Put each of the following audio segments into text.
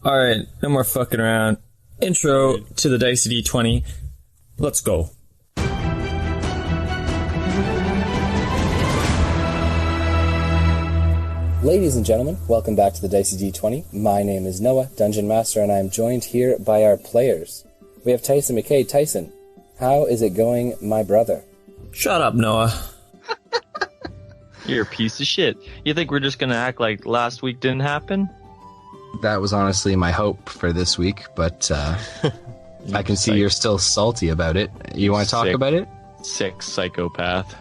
Alright, no more fucking around. Intro to the Dicey D20. Let's go. Ladies and gentlemen, welcome back to the Dicey D20. My name is Noah, Dungeon Master, and I am joined here by our players. We have Tyson McKay. Tyson, how is it going, my brother? Shut up, Noah. You're a piece of shit. You think we're just gonna act like last week didn't happen? That was honestly my hope for this week, but I can see you're still salty about it. You want to talk about it? Sick psychopath.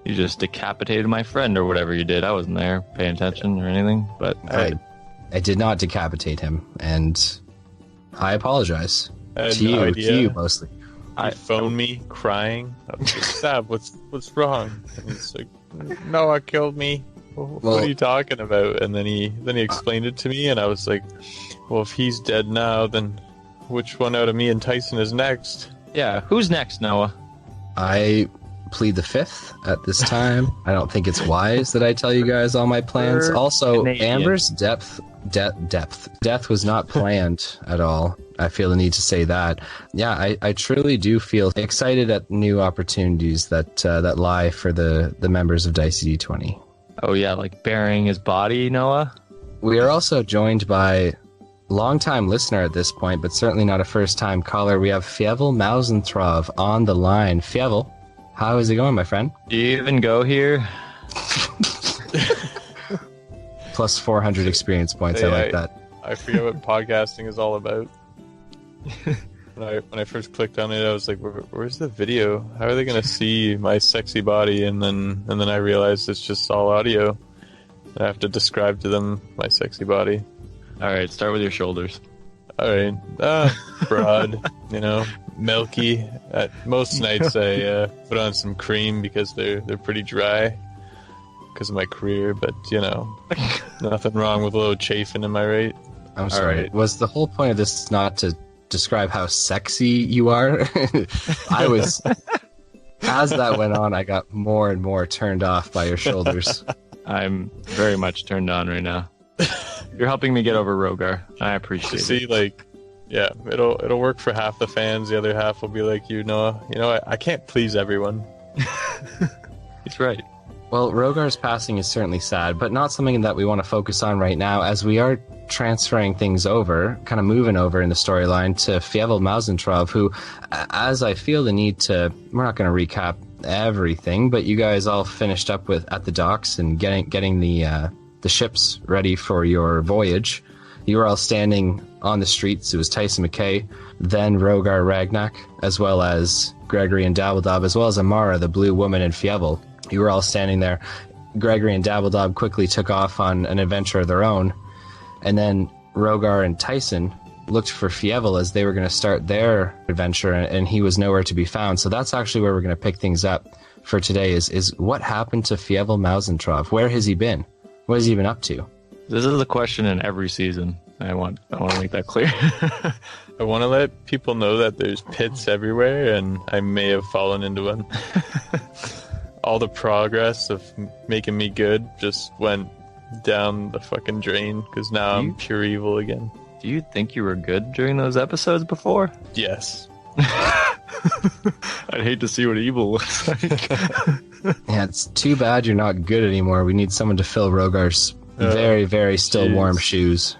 You just decapitated my friend or whatever you did. I wasn't there paying attention or anything, but I did not decapitate him, and I apologize. To you mostly. He phoned me crying. I was like, Stab, what's wrong? And he's like, Noah killed me. What are you talking about? And then he explained it to me, and I was like, well, if he's dead now, then which one out of me and Tyson is next? Yeah, who's next, Noah? I plead the fifth at this time. I don't think it's wise that I tell you guys all my plans. Also, Canadian. Amber's death was not planned at all. I feel the need to say that. Yeah, I truly do feel excited at new opportunities that lie for the members of Dicey D20. Oh yeah, like burying his body, Noah? We are also joined by long-time listener at this point, but certainly not a first-time caller. We have Fievel Mausentrov on the line. Fievel, how is it going, my friend? Do you even go here? Plus 400 experience points. I like that. I forget what podcasting is all about. When I first clicked on it, I was like, where's the video? How are they going to see my sexy body? And then I realized it's just all audio. I have to describe to them my sexy body. All right, start with your shoulders. All right. Broad, milky. Most nights I put on some cream because they're pretty dry because of my career. But, nothing wrong with a little chafing, am I right? I'm sorry. Right. Was the whole point of this not to describe how sexy you are? I was, as that went on, I got more and more turned off by your shoulders. I'm very much turned on right now. You're helping me get over Rogar. I appreciate it. See, it'll work for half the fans. The other half will be like, Noah. I can't please everyone. He's right. Well, Rogar's passing is certainly sad, but not something that we want to focus on right now, as we are transferring things over, kind of moving over in the storyline to Fievel Mausentrov, who, as I feel the need to, we're not going to recap everything, but you guys all finished up at the docks and getting the ships ready for your voyage. You were all standing on the streets. It was Tyson McKay, then Rogar Ragnak, as well as Gregory and Dabbledob, as well as Amara, the blue woman, and Fievel. You were all standing there. Gregory and Dabbledob quickly took off on an adventure of their own. And then Rogar and Tyson looked for Fievel as they were going to start their adventure, and he was nowhere to be found. So that's actually where we're going to pick things up for today is what happened to Fievel Mausentrov? Where has he been? What has he been up to? This is the question in every season. I want to make that clear. I want to let people know that there's pits everywhere, and I may have fallen into one. All the progress of making me good just went down the fucking drain, because now I'm pure evil again. Do you think you were good during those episodes before? Yes. I'd hate to see what evil looks like. Yeah, it's too bad you're not good anymore. We need someone to fill Rogar's very, very still warm shoes.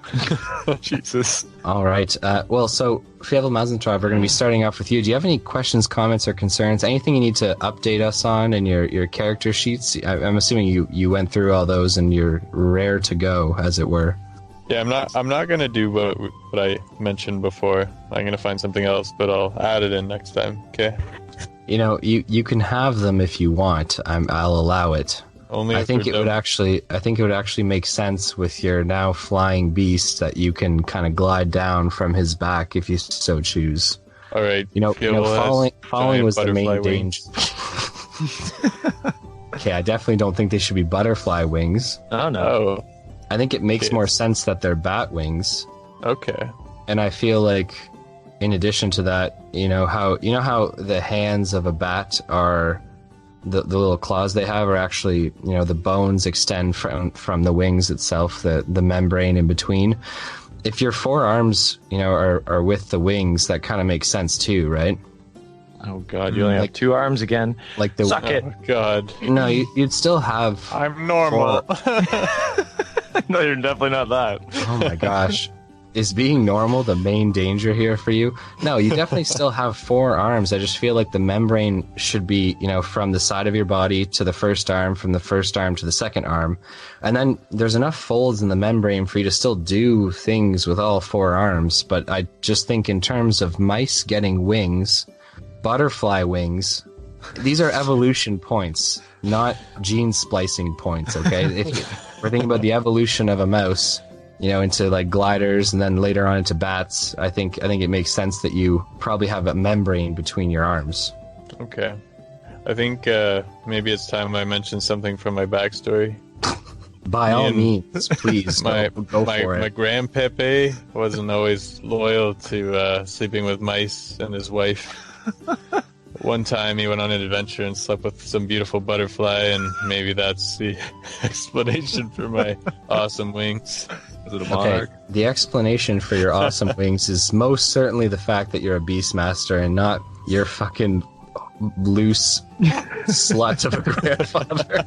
Jesus. All right. So Fievel Mausentrov, we're going to be starting off with you. Do you have any questions, comments, or concerns? Anything you need to update us on in your character sheets? I'm assuming you went through all those and you're rare to go, as it were. Yeah, I'm not going to do what I mentioned before. I'm going to find something else, but I'll add it in next time. Okay. You can have them if you want. I'll allow it. Only I think it would actually make sense with your now flying beast that you can kind of glide down from his back if you so choose. All right. Falling was the main danger. Okay, I definitely don't think they should be butterfly wings. Oh no. I think it makes more sense that they're bat wings. Okay. And I feel like, in addition to that, how the hands of a bat are. The little claws they have are actually, the bones extend from the wings itself, the membrane in between. if your four arms, are with the wings, that kind of makes sense too, right? Oh God, you only have 2 arms again. Like the Suck it. Oh God. No, you'd still have. I'm normal. No, you're definitely not that. Oh my gosh. Is being normal the main danger here for you? No, you definitely still have 4 arms. I just feel like the membrane should be, from the side of your body to the first arm, from the first arm to the second arm. And then there's enough folds in the membrane for you to still do things with all 4 arms. But I just think in terms of mice getting wings, butterfly wings, these are evolution points, not gene splicing points, okay? If we're thinking about the evolution of a mouse, into like gliders and then later on into bats, I think it makes sense that you probably have a membrane between your arms. Okay. I think maybe it's time I mention something from my backstory. By all means, please go for it. My grandpappy wasn't always loyal to sleeping with mice and his wife. One time he went on an adventure and slept with some beautiful butterfly, and maybe that's the explanation for my awesome wings. Is it a monarch? Okay, the explanation for your awesome wings is most certainly the fact that you're a beastmaster and not your fucking loose slut of a grandfather.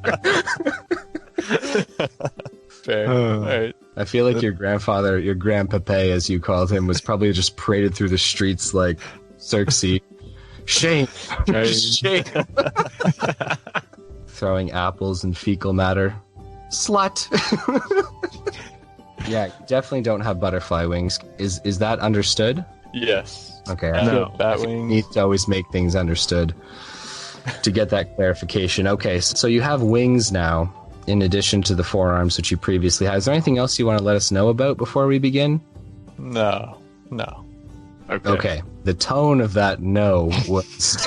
Fair. All right. I feel like your grandfather, your grandpappy as you called him, was probably just paraded through the streets like Circe. Shame. Shame. Throwing apples and fecal matter. Slut. Yeah, you definitely don't have butterfly wings. Is that understood? Yes. Okay. No, bat I wings. need to always make things understood to get that clarification. Okay, so you have wings now, in addition to the 4 arms which you previously had. Is there anything else you want to let us know about before we begin? No. Okay. The tone of that no was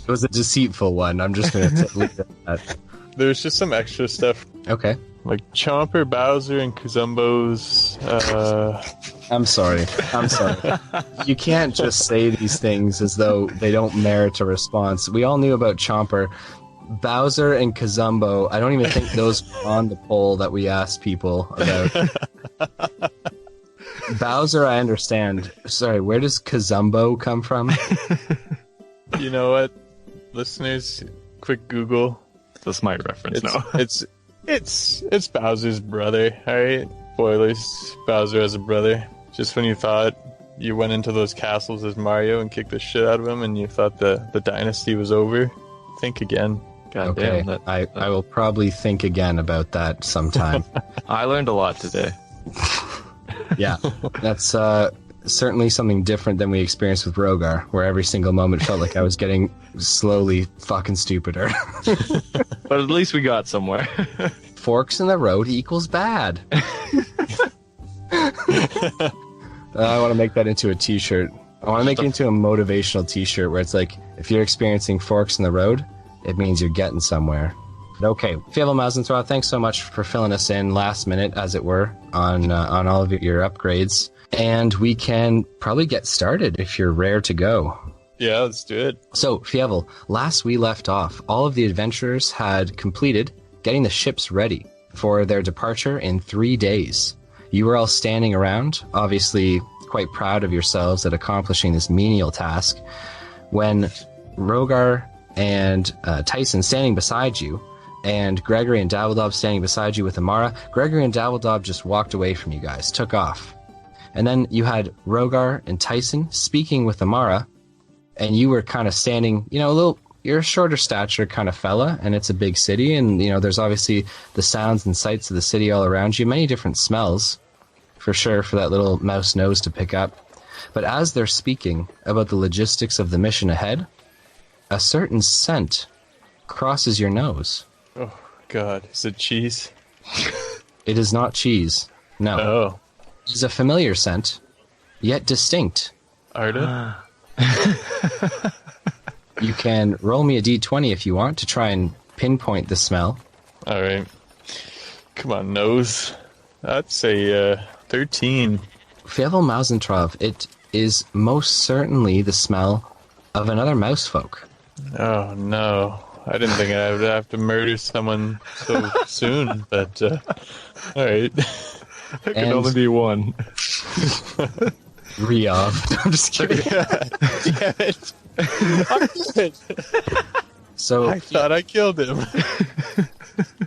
a deceitful one. I'm just going to leave it at that. There's just some extra stuff. Okay. Like Chomper, Bowser, and Kazumbo's. I'm sorry. You can't just say these things as though they don't merit a response. We all knew about Chomper. Bowser and Kazumbo, I don't even think those were on the poll that we asked people about. Bowser, I understand. Sorry, where does Kazumbo come from? You know what, listeners? Quick Google. That's my reference now. It's Bowser's brother. All right, spoilers. Bowser has a brother. Just when you thought you went into those castles as Mario and kicked the shit out of him, and you thought the dynasty was over, think again. God Okay, damn, I will probably think again about that sometime. I learned a lot today. Yeah, that's certainly something different than we experienced with Rogar, where every single moment felt like I was getting slowly fucking stupider. But at least we got somewhere. Forks in the road equals bad. I want to make that into a t-shirt. I want to make it into a motivational t-shirt where it's like, if you're experiencing forks in the road, it means you're getting somewhere. Okay, Fievel Mausenthrow, thanks so much for filling us in last minute, as it were, on all of your upgrades. And we can probably get started if you're rare to go. Yeah, let's do it. So, Fievel, last we left off, all of the adventurers had completed getting the ships ready for their departure in 3 days. You were all standing around, obviously quite proud of yourselves at accomplishing this menial task, when Rogar and Tyson standing beside you, and Gregory and Dabbledob standing beside you with Amara. Gregory and Dabbledob just walked away from you guys, took off. And then you had Rogar and Tyson speaking with Amara, and you were kind of standing, you're a shorter stature kind of fella, and it's a big city, and, there's obviously the sounds and sights of the city all around you, many different smells, for sure, for that little mouse nose to pick up. But as they're speaking about the logistics of the mission ahead, a certain scent crosses your nose. Oh, God. Is it cheese? It is not cheese. No. Oh. It is a familiar scent, yet distinct. Arda? You can roll me a d20 if you want to try and pinpoint the smell. All right. Come on, nose. That's a 13. Fievel Mausentrov, it is most certainly the smell of another mouse folk. Oh, no. I didn't think I would have to murder someone so soon, but all right. It can only be one. Riyadh. I'm just kidding. Damn it. I'm good. So I thought I killed him.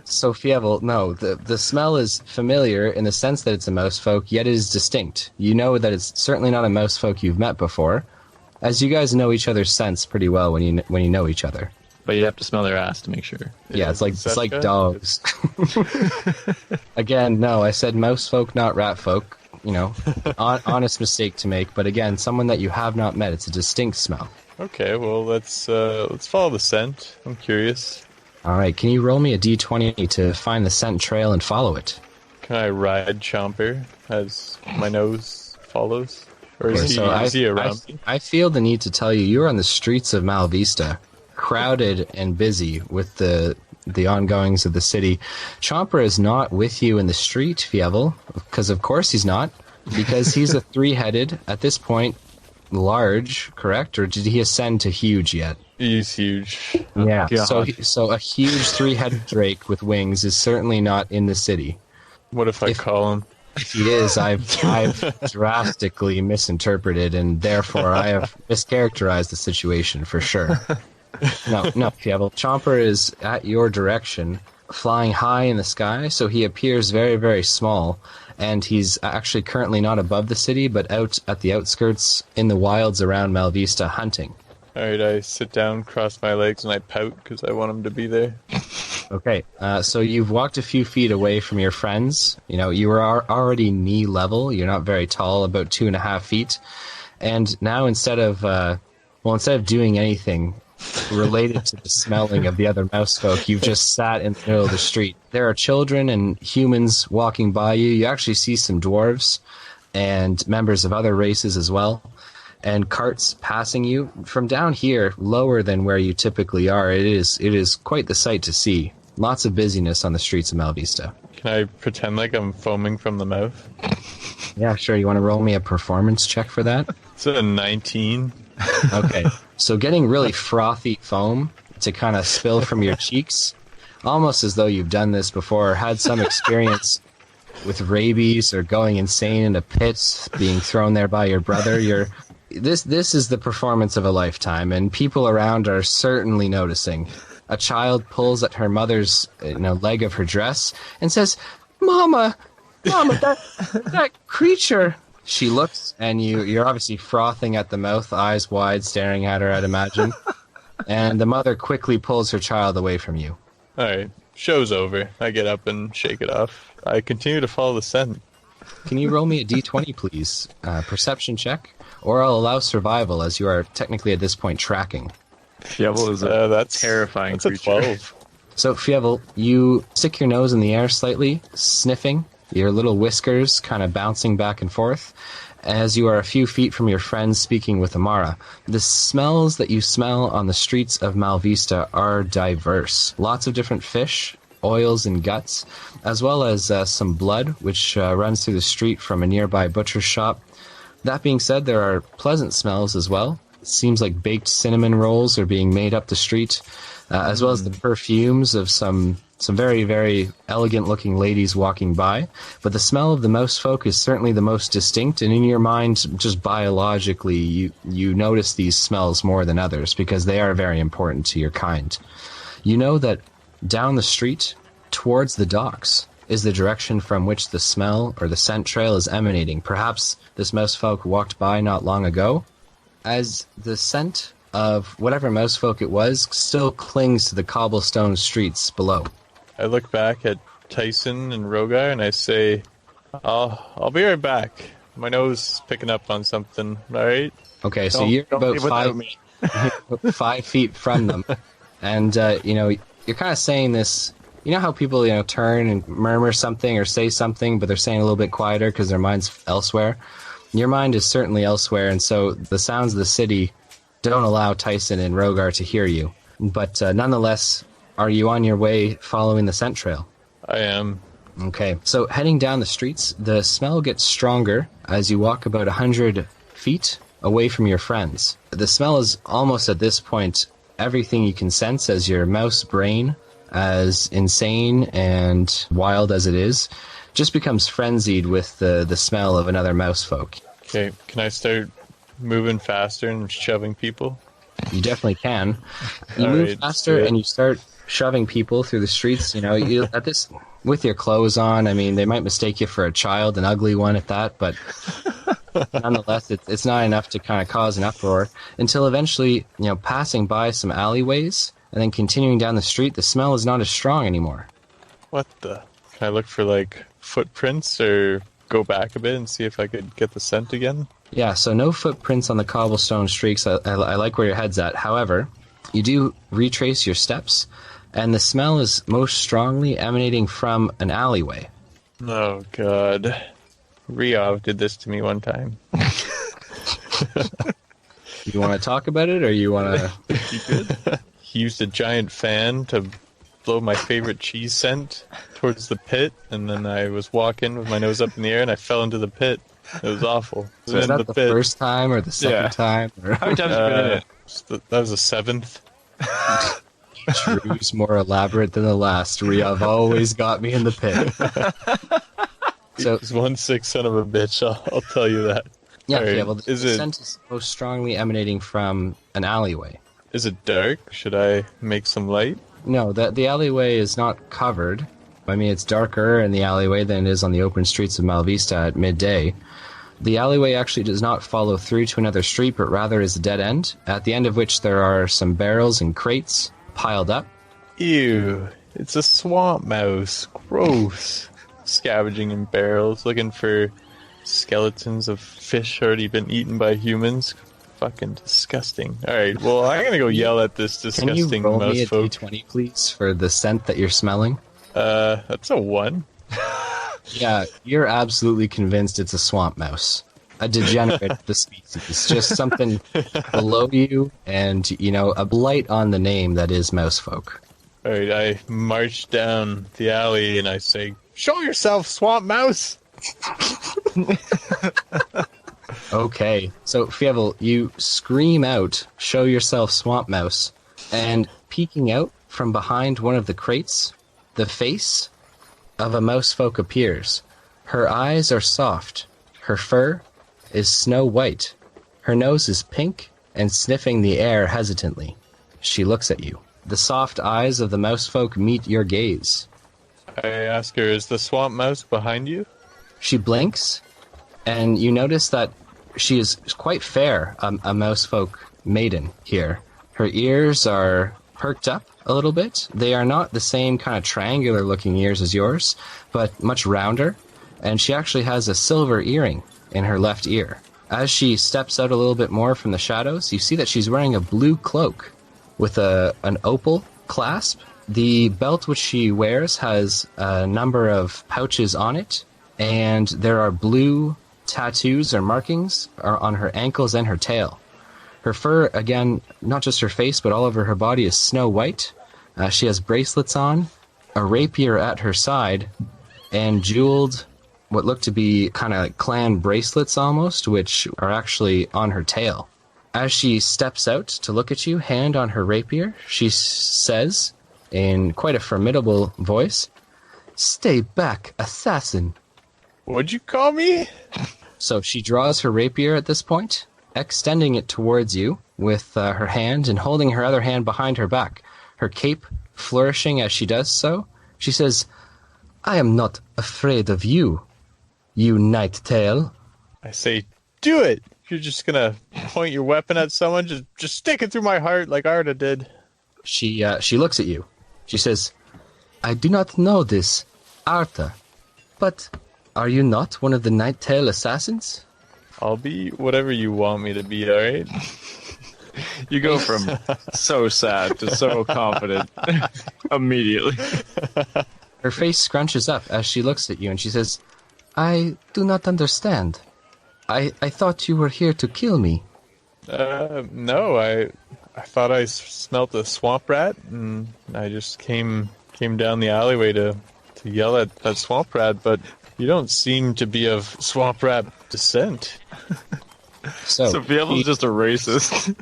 So Fievel, no, the smell is familiar in the sense that it's a mouse folk, yet it is distinct. You know that it's certainly not a mouse folk you've met before, as you guys know each other's scents pretty well when you know each other. But you have to smell their ass to make sure. Yeah, it's like good? dogs. Again, no, I said mouse folk, not rat folk. You know, honest mistake to make. But again, someone that you have not met. It's a distinct smell. Okay, well let's follow the scent. I'm curious. All right, can you roll me a d20 to find the scent trail and follow it? Can I ride Chomper as my nose follows? Or is Okay, he around me? I feel the need to tell you, you're on the streets of Malvista, crowded and busy with the ongoings of the city. Chomper is not with you in the street, Fievel, because of course he's not, because he's a three-headed, at this point, large, correct? Or did he ascend to huge yet? He's huge. Yeah, God. so a huge three-headed drake with wings is certainly not in the city. What if I call him? If he is, I've drastically misinterpreted, and therefore I have mischaracterized the situation for sure. No, Fievel. Chomper is at your direction, flying high in the sky, so he appears very, very small, and he's actually currently not above the city, but out at the outskirts in the wilds around Malvista hunting. Alright, I sit down, cross my legs, and I pout because I want him to be there. Okay, so you've walked a few feet away from your friends. You know, you were already knee level. You're not very tall, about 2.5 feet. And now instead of doing anything related to the smelling of the other mouse folk, you've just sat in the middle of the street. There are children and humans walking by you. You actually see some dwarves and members of other races as well, and carts passing you. From down here, lower than where you typically are, it is quite the sight to see. Lots of busyness on the streets of Malvista. Can I pretend like I'm foaming from the mouth? Yeah, sure. You want to roll me a performance check for that? It's a 19. Okay. So getting really frothy foam to kind of spill from your cheeks, almost as though you've done this before, or had some experience with rabies or going insane in a pit, being thrown there by your brother. This is the performance of a lifetime, and people around are certainly noticing. A child pulls at her mother's leg of her dress and says, Mama, that creature. She looks, and you're obviously frothing at the mouth, eyes wide, staring at her, I'd imagine. And the mother quickly pulls her child away from you. Alright, show's over. I get up and shake it off. I continue to follow the scent. Can you roll me a d20, please? Perception check, or I'll allow survival, as you are technically at this point tracking. Fievel is a that's terrifying that's a creature. 12. So, Fievel, you stick your nose in the air slightly, sniffing, your little whiskers kind of bouncing back and forth, as you are a few feet from your friends speaking with Amara. The smells that you smell on the streets of Malvista are diverse. Lots of different fish, oils and guts, as well as some blood, which runs through the street from a nearby butcher's shop. That being said, there are pleasant smells as well. It seems like baked cinnamon rolls are being made up the street, as well as the perfumes of some very, very elegant-looking ladies walking by. But the smell of the mouse folk is certainly the most distinct, and in your mind, just biologically, you notice these smells more than others, because they are very important to your kind. You know that down the street, towards the docks, is the direction from which the smell or the scent trail is emanating. Perhaps this mouse folk walked by not long ago, as the scent of whatever mouse folk it was still clings to the cobblestone streets below. I look back at Tyson and Rogar and I say, I'll be right back. My nose is picking up on something, alright? Okay, so you're about 5 feet from them. And, you're kind of saying this. You know how people, turn and murmur something or say something, but they're saying a little bit quieter because their mind's elsewhere? Your mind is certainly elsewhere, and so the sounds of the city don't allow Tyson and Rogar to hear you. But nonetheless, are you on your way following the scent trail? I am. Okay, so heading down the streets, the smell gets stronger as you walk about 100 feet away from your friends. The smell is almost at this point everything you can sense, as your mouse brain, as insane and wild as it is, just becomes frenzied with the smell of another mouse folk. Okay, can I start moving faster and shoving people? You definitely can. You All move right, faster do it. and you start shoving people through the streets. You know, you at this with your clothes on. I mean, they might mistake you for a child, an ugly one at that, but nonetheless, it's not enough to kind of cause an uproar until eventually, you know, passing by some alleyways and then continuing down the street, the smell is not as strong anymore. What the? Can I look for, like, footprints or go back a bit and see if I could get the scent again? Yeah, so no footprints on the cobblestone streaks. I like where your head's at. However, you do retrace your steps, and the smell is most strongly emanating from an alleyway. Oh, God. Riov did this to me one time. You want to talk about it, or you want to... He used a giant fan to blow my favorite cheese scent towards the pit, and then I was walking with my nose up in the air, and I fell into the pit. It was awful. So is that the first time or the second time? Or... How many times have you been in it? That was the 7th. Each rue's more elaborate than the last. Riav always got me in the pit. So He's one sick son of a bitch, I'll tell you that. yeah, All right, yeah. Well, the scent is most strongly emanating from an alleyway. Is it dark? Should I make some light? No, the alleyway is not covered. I mean, it's darker in the alleyway than it is on the open streets of Malvista at midday. The alleyway actually does not follow through to another street, but rather is a dead end, at the end of which there are some barrels and crates piled up. Ew, it's a swamp mouse. Gross. Scavenging in barrels, looking for skeletons of fish already been eaten by humans. Fucking disgusting. Alright, well, I'm gonna go yell at this Can you disgusting roll mouse me a folk. d20, please, for the scent that you're smelling? That's a 1. Yeah, you're absolutely convinced it's a swamp mouse. A degenerate of the species. Just something below you and, you know, a blight on the name that is mouse folk. Alright, I march down the alley and I say, "Show yourself, swamp mouse!" Okay, so Fievel, you scream out, "Show yourself, swamp mouse," and peeking out from behind one of the crates, the face of a mouse folk appears. Her eyes are soft, her fur is snow white, her nose is pink and sniffing the air hesitantly. She looks at you. The soft eyes of the mouse folk meet your gaze. I ask her, "Is the swamp mouse behind you?" She blinks, and you notice that she is quite fair, a mouse folk maiden here. Her ears are perked up a little bit. They are not the same kind of triangular looking ears as yours, but much rounder, and she actually has a silver earring in her left ear. As she steps out a little bit more from the shadows, you see that she's wearing a blue cloak with an opal clasp. The belt which she wears has a number of pouches on it, and there are blue tattoos or markings on her ankles and her tail. Her fur, again, not just her face, but all over her body is snow white. She has bracelets on, a rapier at her side, and jeweled, what look to be kind of like clan bracelets almost, which are actually on her tail. As she steps out to look at you, hand on her rapier, she says, in quite a formidable voice, "Stay back, assassin." "What'd you call me?" So she draws her rapier at this point, extending it towards you with her hand and holding her other hand behind her back, her cape flourishing as she does so. She says, "I am not afraid of you, you night-tail." I say, "Do it! If you're just gonna point your weapon at someone, just stick it through my heart like Arda did." She looks at you. She says, "I do not know this, Arta, but are you not one of the night-tail assassins?" I'll be whatever you want me to be, alright? You go from so sad to so confident immediately. Her face scrunches up as she looks at you and she says, "I do not understand. I thought you were here to kill me." No, I thought I smelt a swamp rat, and I just came down the alleyway to yell at that swamp rat, but you don't seem to be of swamp rat descent. So Fievel's just a racist.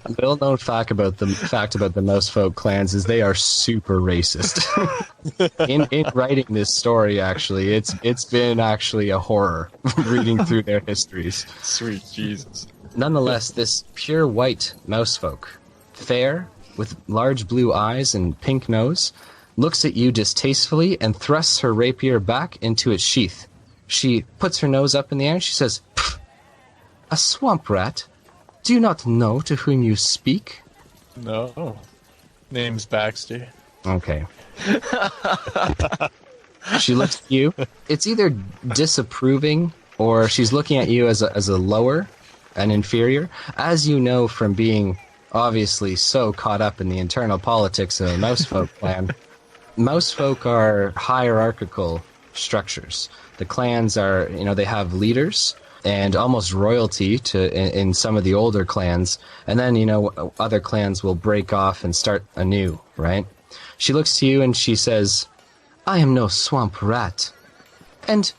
Little known fact about the Mouse Folk clans is they are super racist. in writing this story, actually, it's been actually a horror reading through their histories. Sweet Jesus. Nonetheless, this pure white Mouse Folk, fair, with large blue eyes and pink nose, looks at you distastefully and thrusts her rapier back into its sheath. She puts her nose up in the air and she says, "A swamp rat? Do you not know to whom you speak?" No. Name's Baxter. Okay. She looks at you. It's either disapproving or she's looking at you as a lower, an inferior. As you know from being obviously so caught up in the internal politics of a Mousefolk clan, Mousefolk are hierarchical structures. The clans are, they have leaders and almost royalty in some of the older clans, and then other clans will break off and start anew, right? She looks to you and she says, "I am no swamp rat." And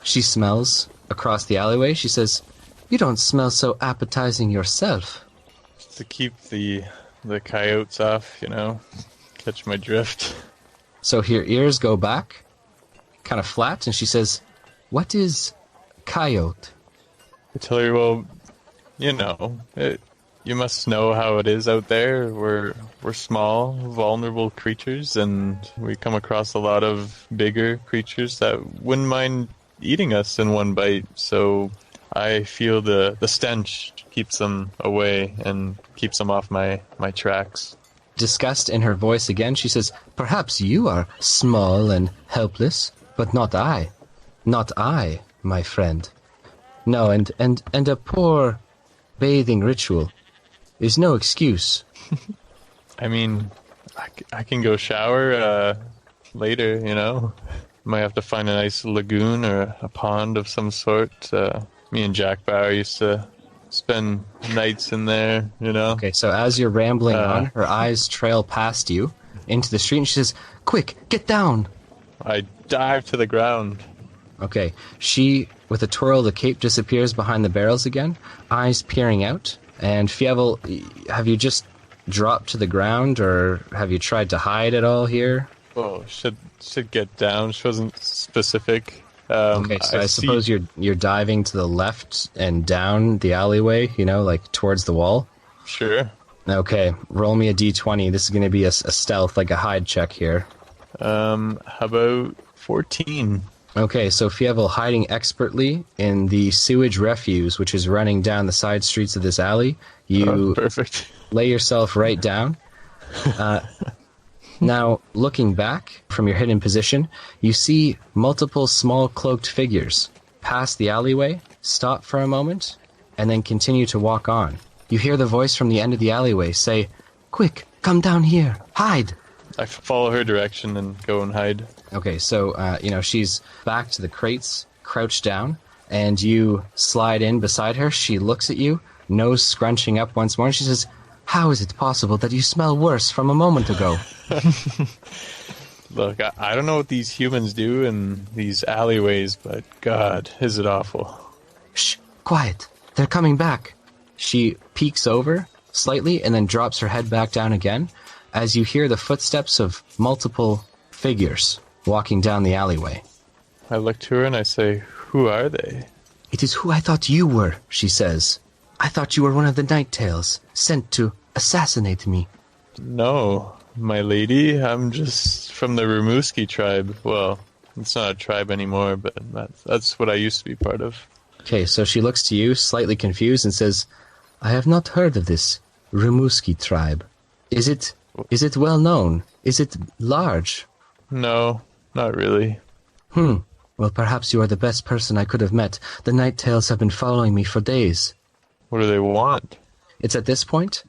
she smells across the alleyway. She says, "You don't smell so appetizing yourself." To keep the coyotes off, catch my drift. So her ears go back, kind of flat, and she says, "What is coyote?" I tell her, well, you must know how it is out there. We're small, vulnerable creatures, and we come across a lot of bigger creatures that wouldn't mind eating us in one bite. So I feel the stench keeps them away and keeps them off my tracks. Disgust in her voice again, she says, "Perhaps you are small and helpless, but not I. Not I, my friend. No, and a poor bathing ritual is no excuse." I mean, I can go shower later, Might have to find a nice lagoon or a pond of some sort. Me and Jack Bauer used to spend nights in there, Okay, so as you're rambling on, her eyes trail past you into the street, and she says, "Quick, get down!" I dive to the ground. Okay, she, with a twirl of the cape, disappears behind the barrels again, eyes peering out. And Fievel, have you just dropped to the ground, or have you tried to hide at all here? Oh, should get down. She wasn't specific. Okay, so I suppose you're diving to the left and down the alleyway, like towards the wall? Sure. Okay, roll me a d20. This is going to be a stealth, like a hide check here. How about 14? Okay, so Fievel, hiding expertly in the sewage refuse, which is running down the side streets of this alley, you perfect. Lay yourself right down. Now, looking back from your hidden position, you see multiple small cloaked figures pass the alleyway, stop for a moment, and then continue to walk on. You hear the voice from the end of the alleyway say, "Quick, come down here, hide!" I follow her direction and go and hide. Okay, so, she's back to the crates, crouched down, and you slide in beside her. She looks at you, nose scrunching up once more, and she says, "How is it possible that you smell worse from a moment ago?" Look, I don't know what these humans do in these alleyways, but God, is it awful. "Shh, quiet. They're coming back." She peeks over slightly and then drops her head back down again as you hear the footsteps of multiple figures walking down the alleyway. I look to her and I say, "Who are they?" "It is who I thought you were," she says. "I thought you were one of the Night Tails, sent to assassinate me." "No, my lady, I'm just from the Rimouski tribe. Well, it's not a tribe anymore, but that's what I used to be part of." Okay, so she looks to you, slightly confused, and says, "I have not heard of this Rimouski tribe. Is it well known? Is it large?" "No, not really." Well, perhaps you are the best person I could have met. The Night Tails have been following me for days." "What do they want?" It's at this point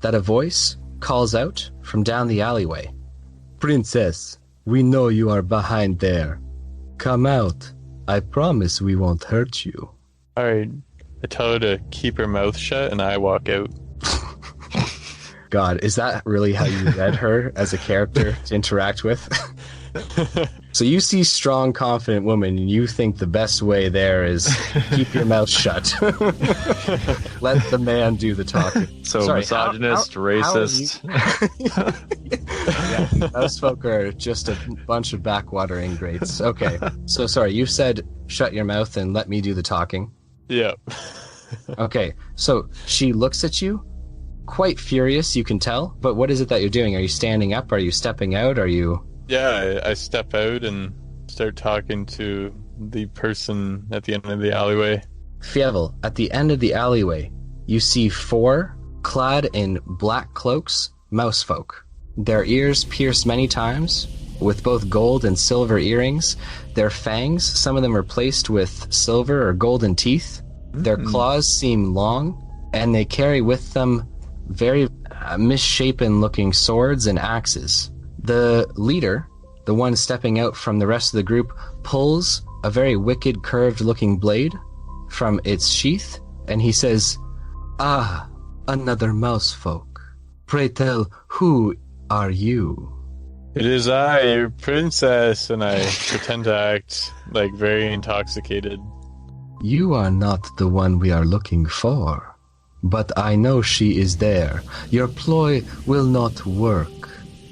that a voice calls out from down the alleyway. "Princess, we know you are behind there. Come out. I promise we won't hurt you." Alright, I tell her to keep her mouth shut and I walk out. God, is that really how you read her as a character to interact with? So you see strong, confident woman, and you think the best way there is keep your mouth shut. Let the man do the talking. So Sorry, misogynist, how are racist. Yeah, those folk are just a bunch of backwater ingrates. Okay, so sorry, you said shut your mouth and let me do the talking. Yeah. Okay, so she looks at you, quite furious, you can tell, but what is it that you're doing? Are you standing up? Are you stepping out? Are you... Yeah, I step out and start talking to the person at the end of the alleyway. Fievel, at the end of the alleyway, you see 4, clad in black cloaks, mouse folk. Their ears pierced many times, with both gold and silver earrings. Their fangs, some of them are placed with silver or golden teeth. Their claws seem long, and they carry with them very misshapen-looking swords and axes. The leader, the one stepping out from the rest of the group, pulls a very wicked, curved-looking blade from its sheath, and he says, "Ah, another mouse folk. Pray tell, who are you?" It is I, your princess, and I pretend to act like very intoxicated. "You are not the one we are looking for, but I know she is there. Your ploy will not work.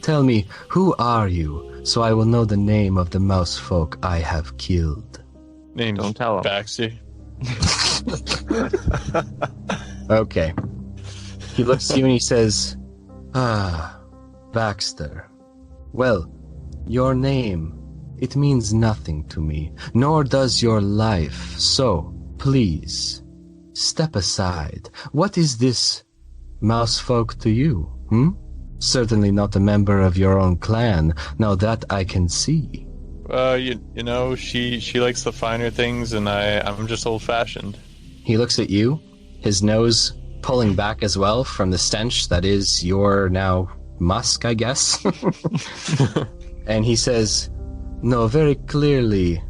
Tell me, who are you, so I will know the name of the mouse folk I have killed." Name's Don't tell him. Baxter. Okay. He looks at you and he says, "Ah, Baxter. Well, your name, it means nothing to me, nor does your life, so please, step aside. What is this mouse folk to you, Certainly not a member of your own clan, now that I can see." You know, she likes the finer things, and I'm just old-fashioned. He looks at you, his nose pulling back as well from the stench that is your now musk, I guess. And he says, "No, very clearly,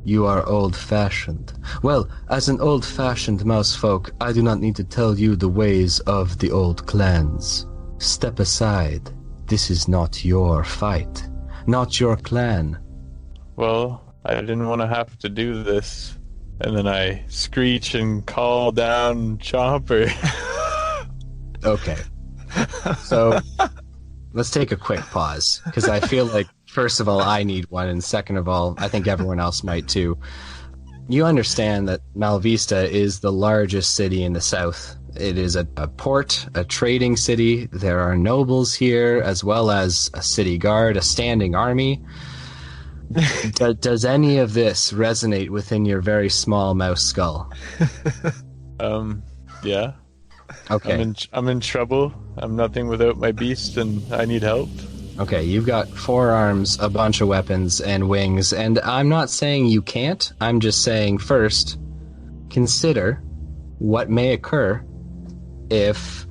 you are old-fashioned. Well, as an old-fashioned mouse folk, I do not need to tell you the ways of the old clans. Step aside. This is not your fight, not your clan." Well, I didn't want to have to do this. And then I screech and call down Chomper. Okay. So, let's take a quick pause, because I feel like, first of all, I need one, and second of all, I think everyone else might too. You understand that Malvista is the largest city in the south. It is a port, a trading city. There are nobles here, as well as a city guard, a standing army. Does any of this resonate within your very small mouse skull? Yeah. Okay. I'm in trouble. I'm nothing without my beast, and I need help. Okay, you've got 4 arms, a bunch of weapons, and wings, and I'm not saying you can't. I'm just saying, first, consider what may occur if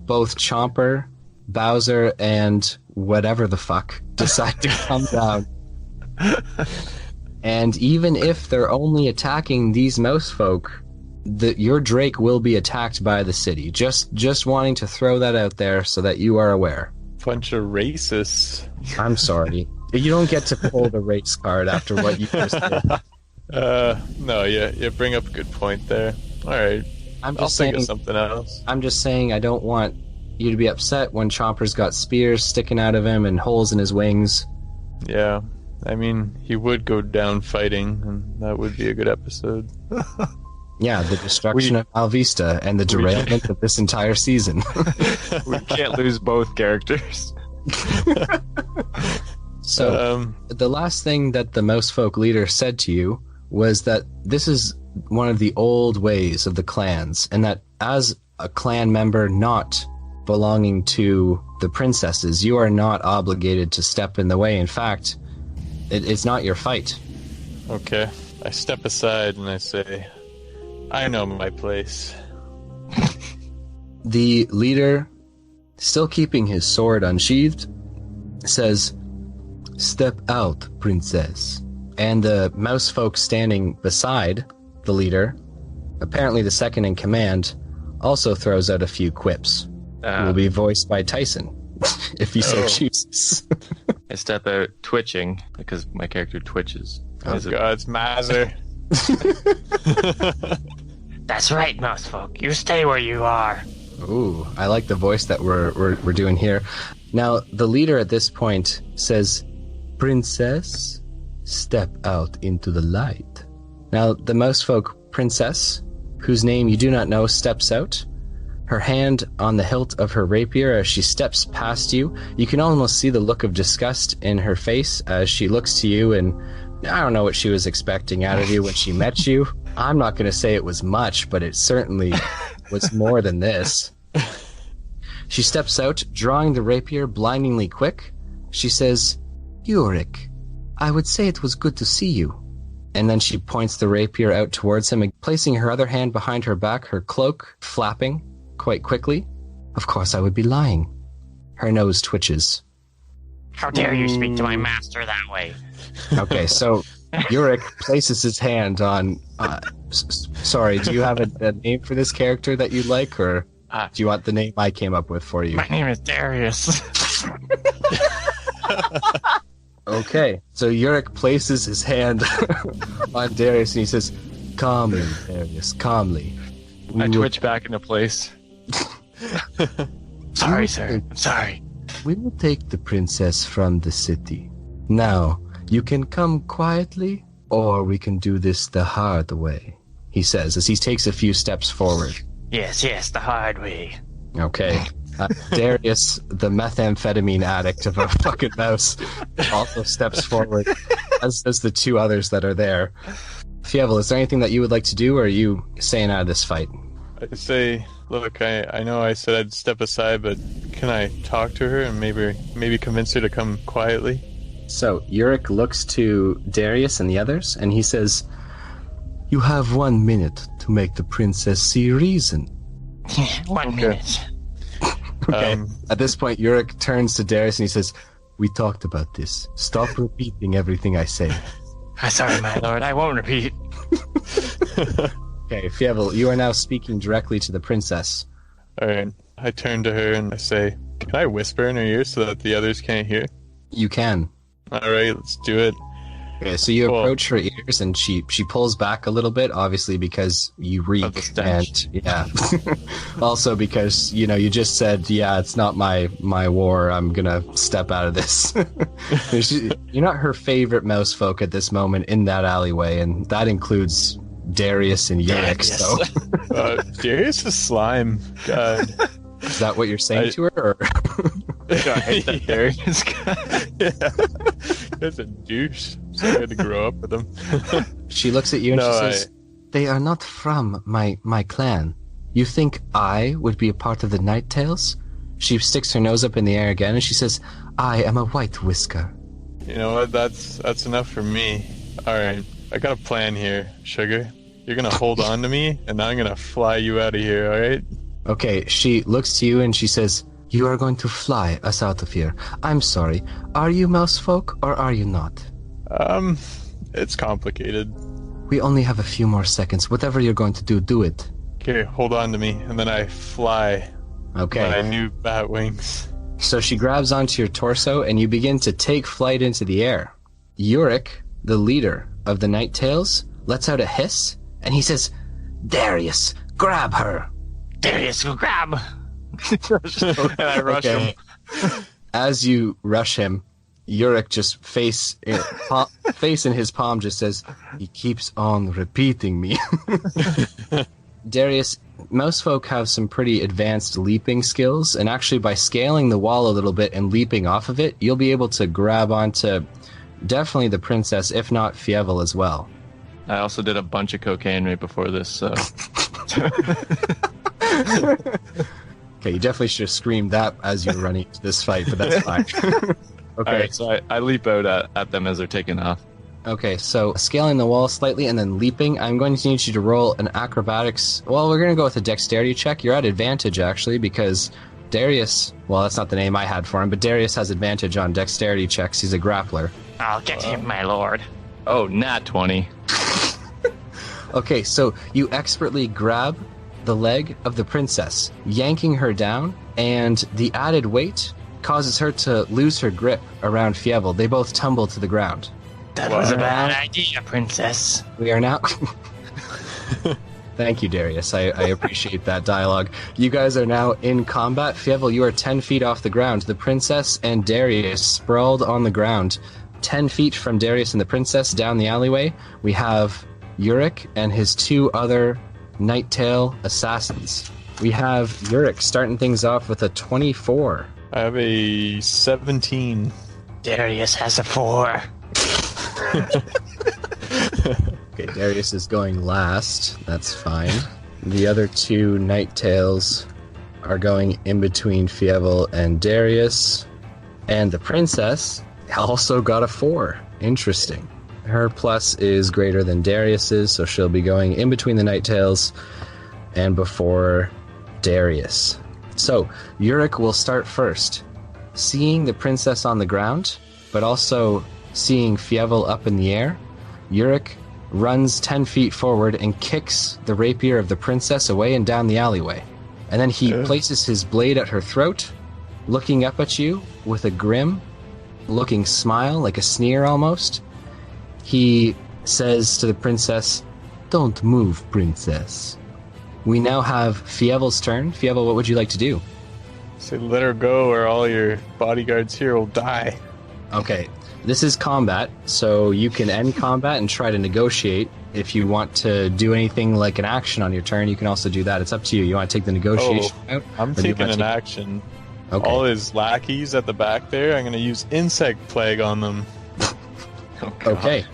both Chomper, Bowser, and whatever the fuck decide to come down. And even if they're only attacking these mouse folk, your Drake will be attacked by the city. Just wanting to throw that out there so that you are aware. Bunch of racists. I'm sorry. You don't get to pull the race card after what you just did. No, you bring up a good point there. All right. I'll think of something else. I'm just saying I don't want you to be upset when Chomper's got spears sticking out of him and holes in his wings. Yeah. I mean, he would go down fighting, and that would be a good episode. Yeah, the destruction of Alvista and the derailment of this entire season. We can't lose both characters. So, the last thing that the Mousefolk leader said to you was that this is one of the old ways of the clans, and that as a clan member not belonging to the princesses, you are not obligated to step in the way. In fact, it's not your fight. Okay. I step aside and I say, I know my place. The leader, still keeping his sword unsheathed, says, "Step out, princess." And the mouse folk standing beside the leader, apparently the second in command, also throws out a few quips. Will be voiced by Tyson, if he so chooses. I step out twitching because my character twitches. Oh God, it's Mazer. That's right, mouse folk. You stay where you are. Ooh, I like the voice that we're doing here. Now, the leader at this point says, "Princess, step out into the light." Now, the mouse folk princess, whose name you do not know, steps out. Her hand on the hilt of her rapier as she steps past you. You can almost see the look of disgust in her face as she looks to you, and I don't know what she was expecting out of you when she met you. I'm not going to say it was much, but it certainly was more than this. She steps out, drawing the rapier blindingly quick. She says, "Yorick, I would say it was good to see you." And then she points the rapier out towards him, placing her other hand behind her back, her cloak flapping quite quickly. Of course, I would be lying. Her nose twitches. How dare you speak to my master that way? Okay, so Yorick places his hand on... sorry, do you have a name for this character that you'd like, or do you want the name I came up with for you? My name is Darius. Okay, so Yorick places his hand on Darius and he says, "Calmly, Darius, calmly." I twitch back into place. Sorry, sir. I'm sorry. We will take the princess from the city. Now, you can come quietly, or we can do this the hard way, he says as he takes a few steps forward. Yes, the hard way. Okay. Darius, the methamphetamine addict of a fucking mouse, also steps forward, as does the two others that are there. Fievel, is there anything that you would like to do, or are you staying out of this fight? I say, look, I know I said I'd step aside, but can I talk to her and maybe convince her to come quietly? So, Yorick looks to Darius and the others, and he says, "You have 1 minute to make the princess see reason." 1 minute. Okay. At this point, Yorick turns to Darius and he says, "We talked about this. Stop repeating everything I say." I'm sorry, my lord. I won't repeat. Okay, Fievel, you are now speaking directly to the princess. Alright, I turn to her and I say, "Can I whisper in her ear so that the others can't hear?" You can. Alright, let's do it. Okay, so you approach her ears and she pulls back a little bit, obviously because you reek. Of the stench. And yeah. Also because, you just said, "Yeah, it's not my war, I'm gonna step out of this." You're not her favorite mouse folk at this moment in that alleyway, and that includes Darius and Yorick, so... Darius is slime. God. Is that what you're saying to her, or...? I hate that Darius guy. Yeah. That's a douche. So I had to grow up with him. She looks at you and she says, "They are not from my clan. You think I would be a part of the Night Tales?" She sticks her nose up in the air again and she says, "I am a White Whisker." You know what? That's enough for me. Alright, I got a plan here, Sugar. You're gonna hold on to me, and I'm gonna fly you out of here, alright? Okay, she looks to you and she says, "You are going to fly us out of here. I'm sorry. Are you mouse folk or are you not?" It's complicated. We only have a few more seconds. Whatever you're going to do, do it. Okay, hold on to me, and then I fly. Okay. My new bat wings. So she grabs onto your torso and you begin to take flight into the air. Yorick, the leader of the Night Tales, lets out a hiss and he says, "Darius, grab her." Darius, go grab. And I rush him. As you rush him, Yorick just face in his palm just says, "He keeps on repeating me." Darius, most folk have some pretty advanced leaping skills, and actually by scaling the wall a little bit and leaping off of it, you'll be able to grab onto definitely the princess, if not Fievel as well. I also did a bunch of cocaine right before this, so... Okay, you definitely should have screamed that as you were running into this fight, but that's fine. Okay. Alright, so I leap out at them as they're taking off. Okay, so scaling the wall slightly and then leaping, I'm going to need you to roll an acrobatics... Well, we're going to go with a dexterity check. You're at advantage, actually, because Darius... Well, that's not the name I had for him, but Darius has advantage on dexterity checks. He's a grappler. I'll get him, my lord. Oh, nat 20. Okay, so you expertly grab the leg of the princess, yanking her down, and the added weight causes her to lose her grip around Fievel. They both tumble to the ground. That was a bad idea, princess. We are now... Thank you, Darius. I appreciate that dialogue. You guys are now in combat. Fievel, you are 10 feet off the ground. The princess and Darius sprawled on the ground. 10 feet from Darius and the princess down the alleyway, we have Yurik and his 2 other Nighttail assassins. We have Yurik starting things off with a 24. I have a 17. Darius has a 4. Okay, Darius is going last. That's fine. The other 2 Nighttails are going in between Fievel and Darius. And the princess also got a 4. Interesting. Her plus is greater than Darius's, so she'll be going in between the Nighttails and before Darius. So, Yurik will start first. Seeing the princess on the ground, but also seeing Fievel up in the air, Yurik runs 10 feet forward and kicks the rapier of the princess away and down the alleyway. And then he places his blade at her throat, looking up at you with a grim looking smile, like a sneer almost. He says to the princess, "Don't move, princess." We now have Fievel's turn. Fievel, what would you like to do? Say, let her go or all your bodyguards here will die. Okay, this is combat, so you can end combat and try to negotiate. If you want to do anything like an action on your turn, you can also do that. It's up to you. You want to take the negotiation out? I'm taking an action. Okay. All his lackeys at the back there, I'm going to use Insect Plague on them. Okay.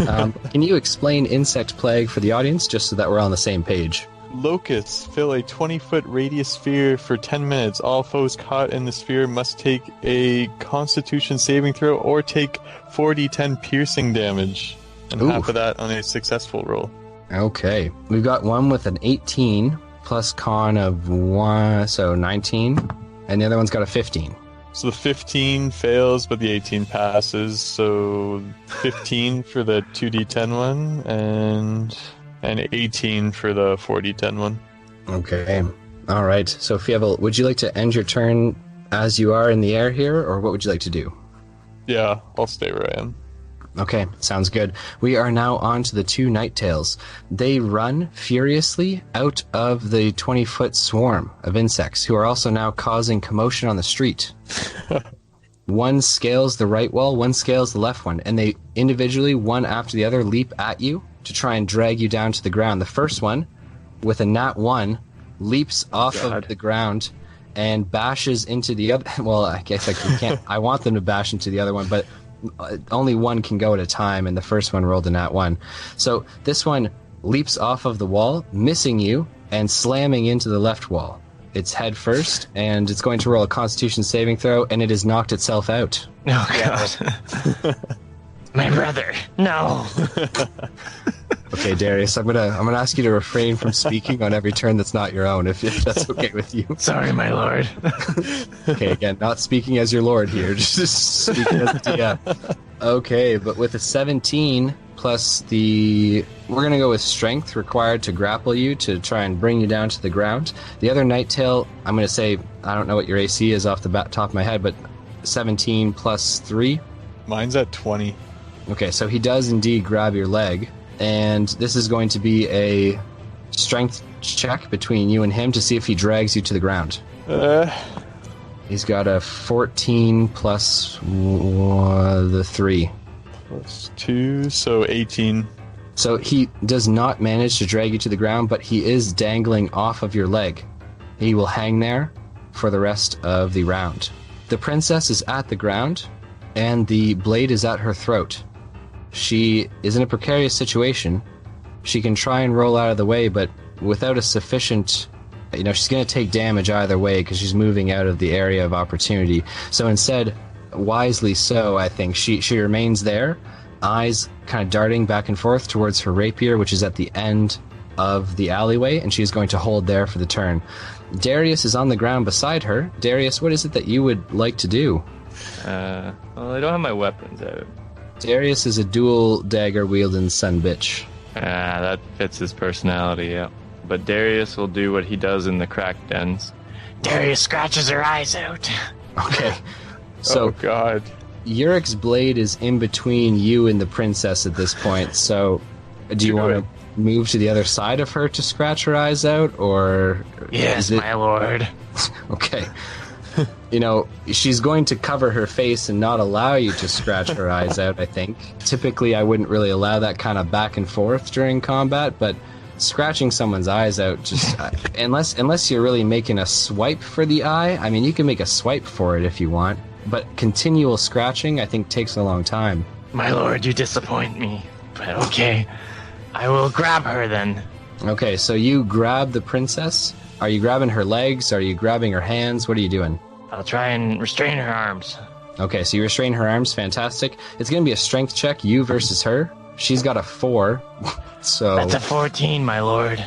Can you explain Insect Plague for the audience, just so that we're on the same page? Locusts fill a 20-foot radius sphere for 10 minutes. All foes caught in the sphere must take a Constitution saving throw or take 4d10 piercing damage, and half of that on a successful roll. Okay. We've got one with an 18 plus con of 1, so 19, and the other one's got a 15. So the 15 fails, but the 18 passes. So 15 for the 2d10 one, and 18 for the 4d10 one. Okay. All right. So, Fievel, would you like to end your turn as you are in the air here, or what would you like to do? Yeah, I'll stay where I am. Okay, sounds good. We are now on to the 2 Nighttails. They run furiously out of the 20-foot swarm of insects, who are also now causing commotion on the street. One scales the right wall, one scales the left one, and they individually, one after the other, leap at you to try and drag you down to the ground. The first one, with a nat 1, leaps off of the ground and bashes into the other... Well, I guess I can't... I want them to bash into the other one, but only one can go at a time, and the first one rolled a nat 1. So this one leaps off of the wall, missing you, and slamming into the left wall. It's head first, and it's going to roll a Constitution saving throw, and it has knocked itself out. Oh, God. My brother. No. Okay, Darius, I'm gonna ask you to refrain from speaking on every turn that's not your own, if that's okay with you. Sorry, my lord. Okay, again, not speaking as your lord here, just speaking as the DM. Okay, but with a 17 plus the... We're gonna go with strength required to grapple you to try and bring you down to the ground. The other Nighttail, I'm gonna say, I don't know what your AC is off the top of my head, but 17 plus 3? Mine's at 20. Okay, so he does indeed grab your leg, and this is going to be a strength check between you and him to see if he drags you to the ground. He's got a 14 plus the 3. Plus 2, so 18. So he does not manage to drag you to the ground, but he is dangling off of your leg. He will hang there for the rest of the round. The princess is at the ground, and the blade is at her throat. She is in a precarious situation. She can try and roll out of the way, but without a sufficient... she's going to take damage either way because she's moving out of the area of opportunity. So instead, wisely so, I think, she remains there, eyes kind of darting back and forth towards her rapier, which is at the end of the alleyway, and she's going to hold there for the turn. Darius is on the ground beside her. Darius, what is it that you would like to do? Well, I don't have my weapons out. Darius is a dual dagger wielding son bitch. That fits his personality, yeah. But Darius will do what he does in the crack dens. Darius scratches her eyes out. Okay. So, oh God. Yurik's blade is in between you and the princess at this point, so do you want to move to the other side of her to scratch her eyes out, or... Yes, my lord. Okay. She's going to cover her face and not allow you to scratch her eyes out, I think. Typically, I wouldn't really allow that kind of back and forth during combat, but scratching someone's eyes out, just unless you're really making a swipe for the eye, I mean, you can make a swipe for it if you want. But continual scratching, I think, takes a long time. My lord, you disappoint me. But okay, I will grab her then. Okay, so you grab the princess. Are you grabbing her legs? Are you grabbing her hands? What are you doing? I'll try and restrain her arms. Okay, so you restrain her arms. Fantastic. It's going to be a strength check, you versus her. She's got a 4, so... That's a 14, my lord.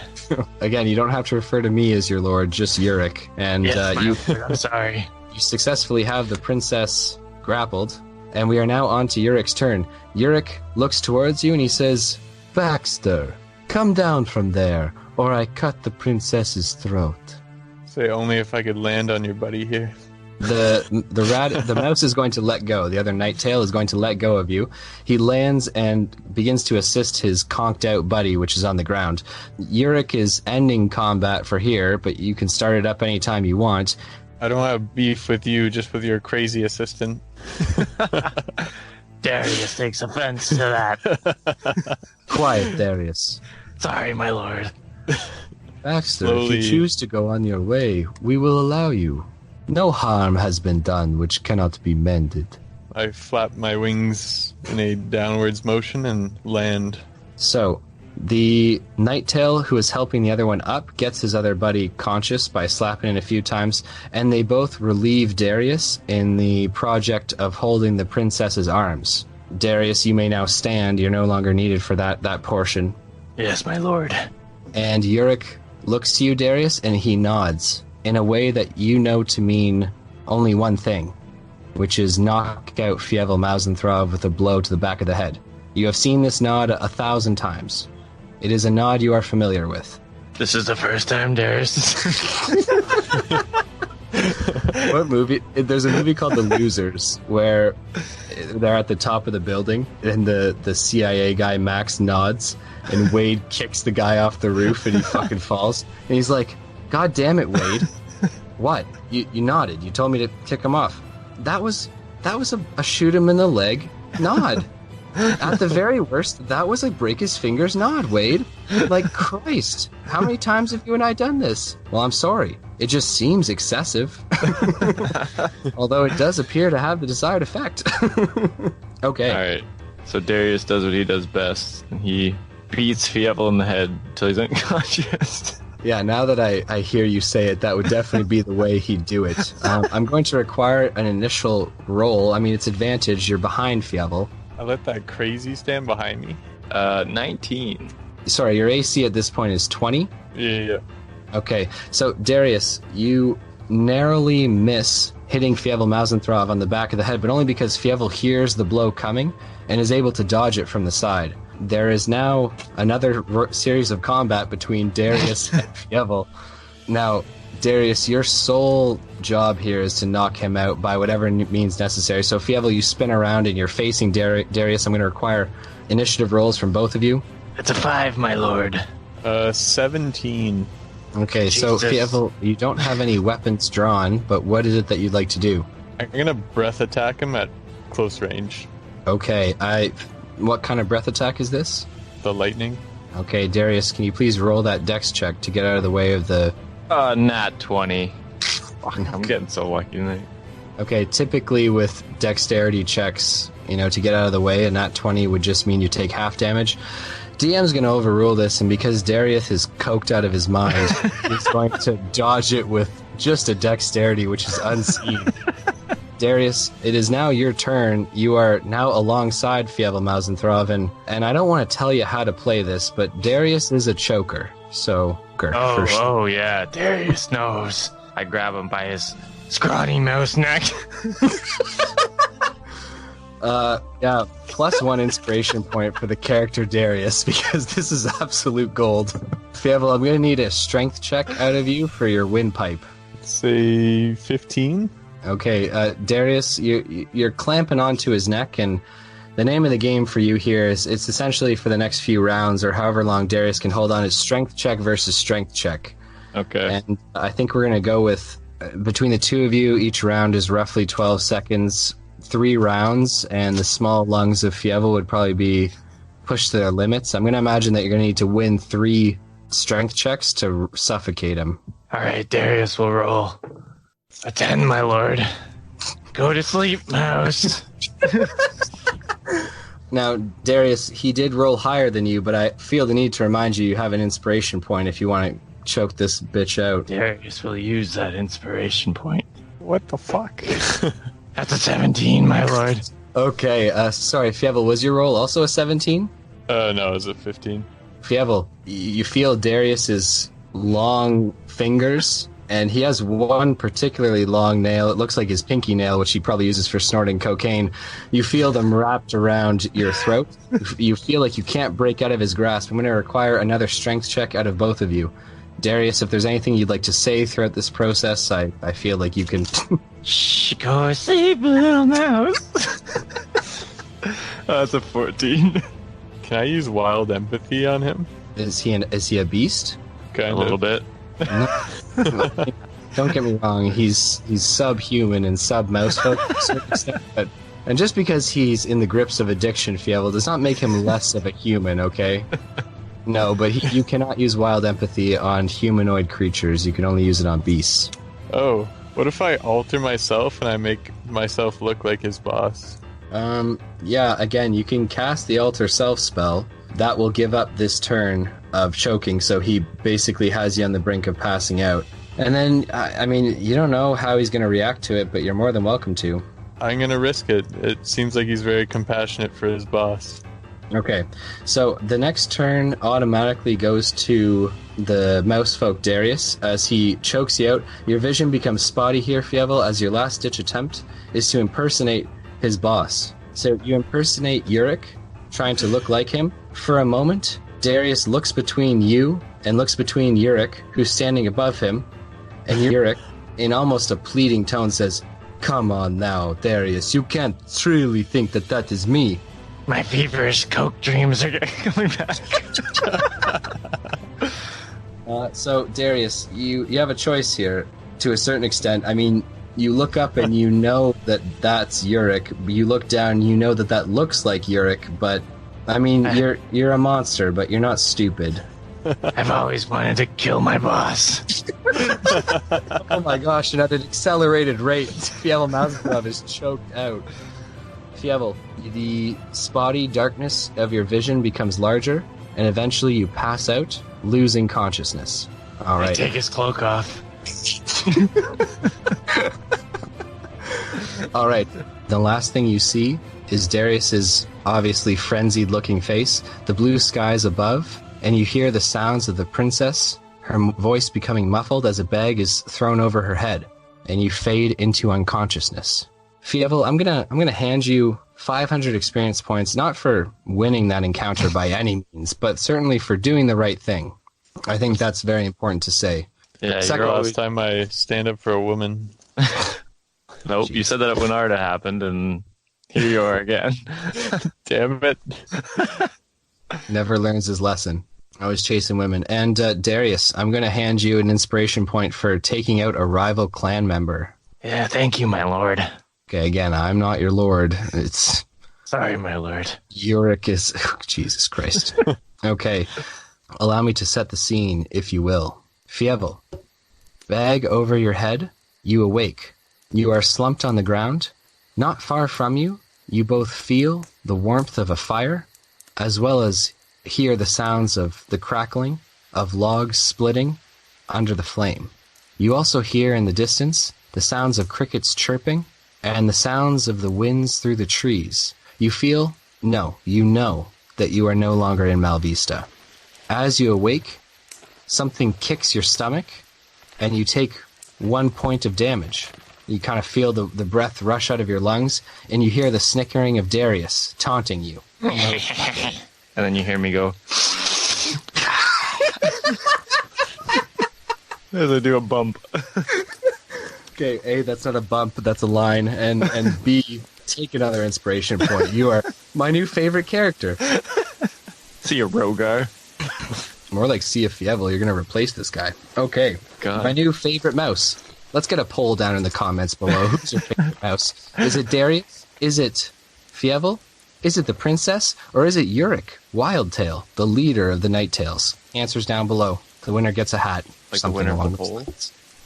Again, you don't have to refer to me as your lord, just Yurik. And yes, my lord, I'm sorry. You successfully have the princess grappled, and we are now on to Yurik's turn. Yurik looks towards you and he says, Baxter, come down from there, or I cut the princess's throat. Say only if I could land on your buddy here. The mouse is going to let go. The other Nighttail is going to let go of you. He lands and begins to assist his conked out buddy, which is on the ground. Yurik is ending combat for here, but you can start it up anytime you want. I don't have beef with you, just with your crazy assistant. Darius takes offense to that. Quiet, Darius. Sorry, my lord. Baxter, Slowly. if you choose to go on your way, we will allow you. No harm has been done which cannot be mended. I flap my wings in a downwards motion and land. So, the Nighttail who is helping the other one up gets his other buddy conscious by slapping it a few times, and they both relieve Darius in the project of holding the princess's arms. Darius, you may now stand. You're no longer needed for that portion. Yes, my lord. And Yurik looks to you, Darius, and he nods in a way that you know to mean only one thing, which is knock out Fievel Mausenthrov with a blow to the back of the head. You have seen this nod 1,000 times. It is a nod you are familiar with. This is the first time, Darius. What movie? There's a movie called The Losers where they're at the top of the building and the CIA guy Max nods and Wade kicks the guy off the roof and he fucking falls. And he's like, God damn it, Wade. What? You nodded. You told me to kick him off. That was a shoot him in the leg nod. At the very worst, that was a break his fingers nod, Wade. Like, Christ. How many times have you and I done this? Well, I'm sorry. It just seems excessive. Although it does appear to have the desired effect. Okay. Alright, so Darius does what he does best, and he beats Fievel in the head until he's unconscious. Yeah, now that I hear you say it, that would definitely be the way he'd do it. I'm going to require an initial roll. I mean, it's advantage. You're behind Fievel. I let that crazy stand behind me. 19. Sorry, your AC at this point is 20? Yeah. Okay, so Darius, you narrowly miss hitting Fievel Mausenthrov on the back of the head, but only because Fievel hears the blow coming and is able to dodge it from the side. There is now another series of combat between Darius and Fievel. Now, Darius, your sole job here is to knock him out by whatever means necessary. So, Fievel, you spin around and you're facing Darius. I'm going to require initiative rolls from both of you. It's a 5, my lord. 17. Okay, so Jesus. Fievel, you don't have any weapons drawn, but what is it that you'd like to do? I'm gonna breath attack him at close range. Okay, what kind of breath attack is this? The lightning. Okay, Darius, can you please roll that dex check to get out of the way of the... Nat 20. Fuck, I'm getting so lucky tonight. Okay, typically with dexterity checks, to get out of the way, a nat 20 would just mean you take half damage. DM's going to overrule this, and because Darius is coked out of his mind, he's going to dodge it with just a dexterity, which is unseen. Darius, it is now your turn. You are now alongside Fievel Mausenthrov, and I don't want to tell you how to play this, but Darius is a choker, so... Oh, yeah, Darius knows. I grab him by his scrawny mouse neck. Yeah, +1 inspiration point for the character Darius, because this is absolute gold. Fievel, I'm going to need a strength check out of you for your windpipe. Say 15? Okay, Darius, you're clamping onto his neck, and the name of the game for you here is it's essentially for the next few rounds or however long Darius can hold on. It's strength check versus strength check. Okay. And I think we're going to go with, between the two of you, each round is roughly 12 seconds, 3 rounds, and the small lungs of Fievel would probably be pushed to their limits. I'm going to imagine that you're going to need to win 3 strength checks to suffocate him. All right, Darius will roll. A 10, my lord. Go to sleep, mouse. Now, Darius, he did roll higher than you, but I feel the need to remind you have an inspiration point if you want to choke this bitch out. Darius will use that inspiration point. What the fuck? That's a 17, my lord. Okay, sorry, Fievel, was your roll also a 17? No, it was a 15. Fievel, you feel Darius's long fingers, and he has one particularly long nail. It looks like his pinky nail, which he probably uses for snorting cocaine. You feel them wrapped around your throat. You feel like you can't break out of his grasp. I'm going to require another strength check out of both of you. Darius, if there's anything you'd like to say throughout this process, I feel like you can... Shh, go to sleep, little mouse. That's a 14. Can I use wild empathy on him? Is he a beast? Kind A of. little bit. Don't get me wrong, he's subhuman and sub-mouse folk to a certain extent, but, and just because he's in the grips of addiction, Fievel, does not make him less of a human, okay? No, but you cannot use wild empathy on humanoid creatures. You can only use it on beasts. Oh, what if I alter myself and I make myself look like his boss? Yeah, again, you can cast the Alter Self spell. That will give up this turn of choking, so he basically has you on the brink of passing out. And then, I mean, you don't know how he's going to react to it, but you're more than welcome to. I'm gonna risk it. It seems like he's very compassionate for his boss. Okay, so the next turn automatically goes to the mousefolk Darius. As he chokes you out, your vision becomes spotty here, Fievel, as your last-ditch attempt is to impersonate his boss. So you impersonate Yurik, trying to look like him. For a moment, Darius looks between you and looks between Yurik, who's standing above him, and Yurik, in almost a pleading tone, says, "Come on now, Darius, you can't truly think that is me." My feverish coke dreams are coming back. So, Darius, you have a choice here, to a certain extent. I mean, you look up and you know that that's Yurik. You look down, you know that looks like Yurik, but, I mean, you're a monster, but you're not stupid. I've always wanted to kill my boss. Oh my gosh, and at an accelerated rate, Fievel Mouseglove is choked out. Fievel, the spotty darkness of your vision becomes larger, and eventually you pass out, losing consciousness. All I right. take his cloak off. All right. The last thing you see is Darius's obviously frenzied-looking face, the blue skies above, and you hear the sounds of the princess, her voice becoming muffled as a bag is thrown over her head, and you fade into unconsciousness. Fievel, I'm gonna hand you 500 experience points, not for winning that encounter by any means, but certainly for doing the right thing. I think that's very important to say. Yeah, Second last time I stand up for a woman. Nope, you said that when Arda happened, and here you are again. Damn it. Never learns his lesson. Always chasing women. And Darius, I'm going to hand you an inspiration point for taking out a rival clan member. Yeah, thank you, my lord. Okay, again, I'm not your lord. It's Sorry, my lord. Yurik is... Oh, Jesus Christ. Okay, allow me to set the scene, if you will. Fievel, bag over your head, you awake. You are slumped on the ground. Not far from you, you both feel the warmth of a fire, as well as hear the sounds of the crackling of logs splitting under the flame. You also hear in the distance the sounds of crickets chirping and the sounds of the winds through the trees. You know that you are no longer in Malvista. As you awake, something kicks your stomach and you take 1 point of damage. You kind of feel the breath rush out of your lungs, and you hear the snickering of Darius taunting you. And then you hear me go... As I do a bump. Okay, A, that's not a bump, that's a line. And B, take another inspiration point. You are my new favorite character. See you, Rogar. More like see a Fievel. You're going to replace this guy. Okay. God. My new favorite mouse. Let's get a poll down in the comments below. Who's your favorite mouse? Is it Darius? Is it Fievel? Is it the princess? Or is it Uric, Wildtail, the leader of the Nighttails? Answers down below. The winner gets a hat. Like the winner of the poll?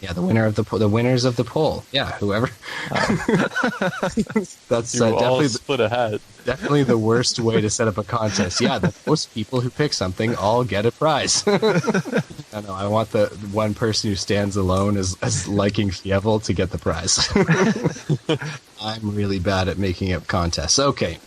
Yeah, the winner of the winners of the poll. Yeah, whoever. That's definitely split a hat. Definitely the worst way to set up a contest. Yeah, the most people who pick something all get a prize. I know. I want the one person who stands alone as liking Fievel to get the prize. I'm really bad at making up contests. Okay,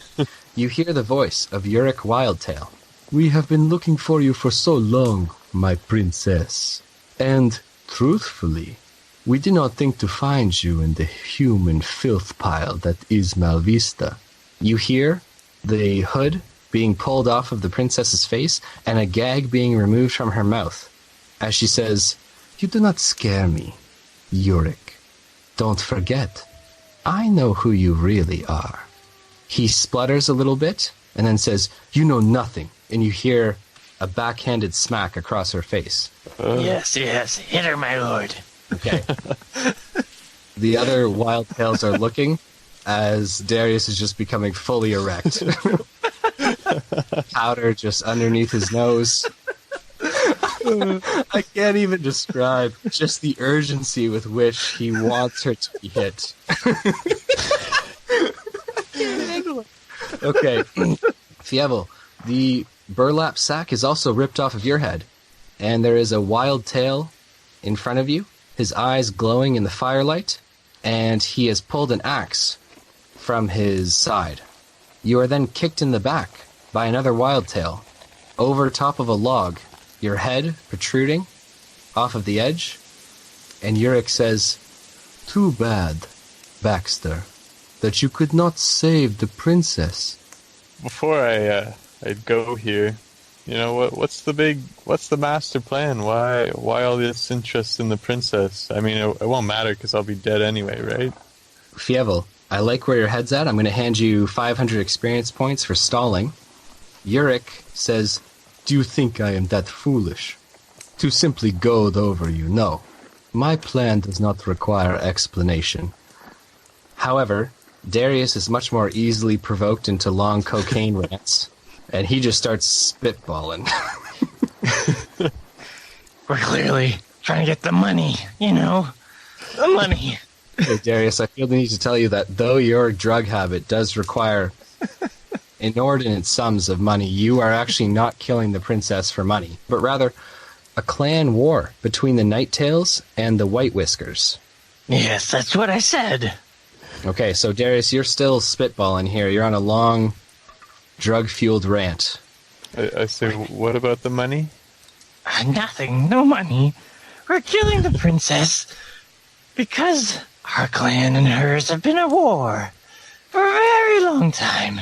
you hear the voice of Uric Wildtail. We have been looking for you for so long, my princess, and truthfully, we did not think to find you in the human filth pile that is Malvista. You hear the hood being pulled off of the princess's face and a gag being removed from her mouth as she says, "You do not scare me, Uric. Don't forget, I know who you really are." He splutters a little bit and then says, "You know nothing," and you hear a backhanded smack across her face. Yes, hit her, my lord. Okay. The other Wildtails are looking as Darius is just becoming fully erect. Powder just underneath his nose. I can't even describe just the urgency with which he wants her to be hit. Okay. Fievel, the burlap sack is also ripped off of your head, and there is a Wildtail in front of you, his eyes glowing in the firelight, and he has pulled an axe from his side. You are then kicked in the back by another Wildtail, over top of a log, your head protruding off of the edge, and Uric says, "Too bad, Baxter, that you could not save the princess." Before I'd go here, you know, what's the master plan? Why all this interest in the princess? I mean, it won't matter because I'll be dead anyway, right? Fievel, I like where your head's at. I'm going to hand you 500 experience points for stalling. Uric says, "Do you think I am that foolish to simply goad over you? No, my plan does not require explanation." However, Darius is much more easily provoked into long cocaine rants, and he just starts spitballing. We're clearly trying to get the money, you know? The money. Hey, Darius, I feel the need to tell you that though your drug habit does require inordinate sums of money, you are actually not killing the princess for money, but rather a clan war between the Nighttails and the White Whiskers. Yes, that's what I said. Okay, so Darius, you're still spitballing here. You're on a long, drug-fueled rant. I say, what about the money? Nothing, no money. We're killing the princess because our clan and hers have been at war for a very long time.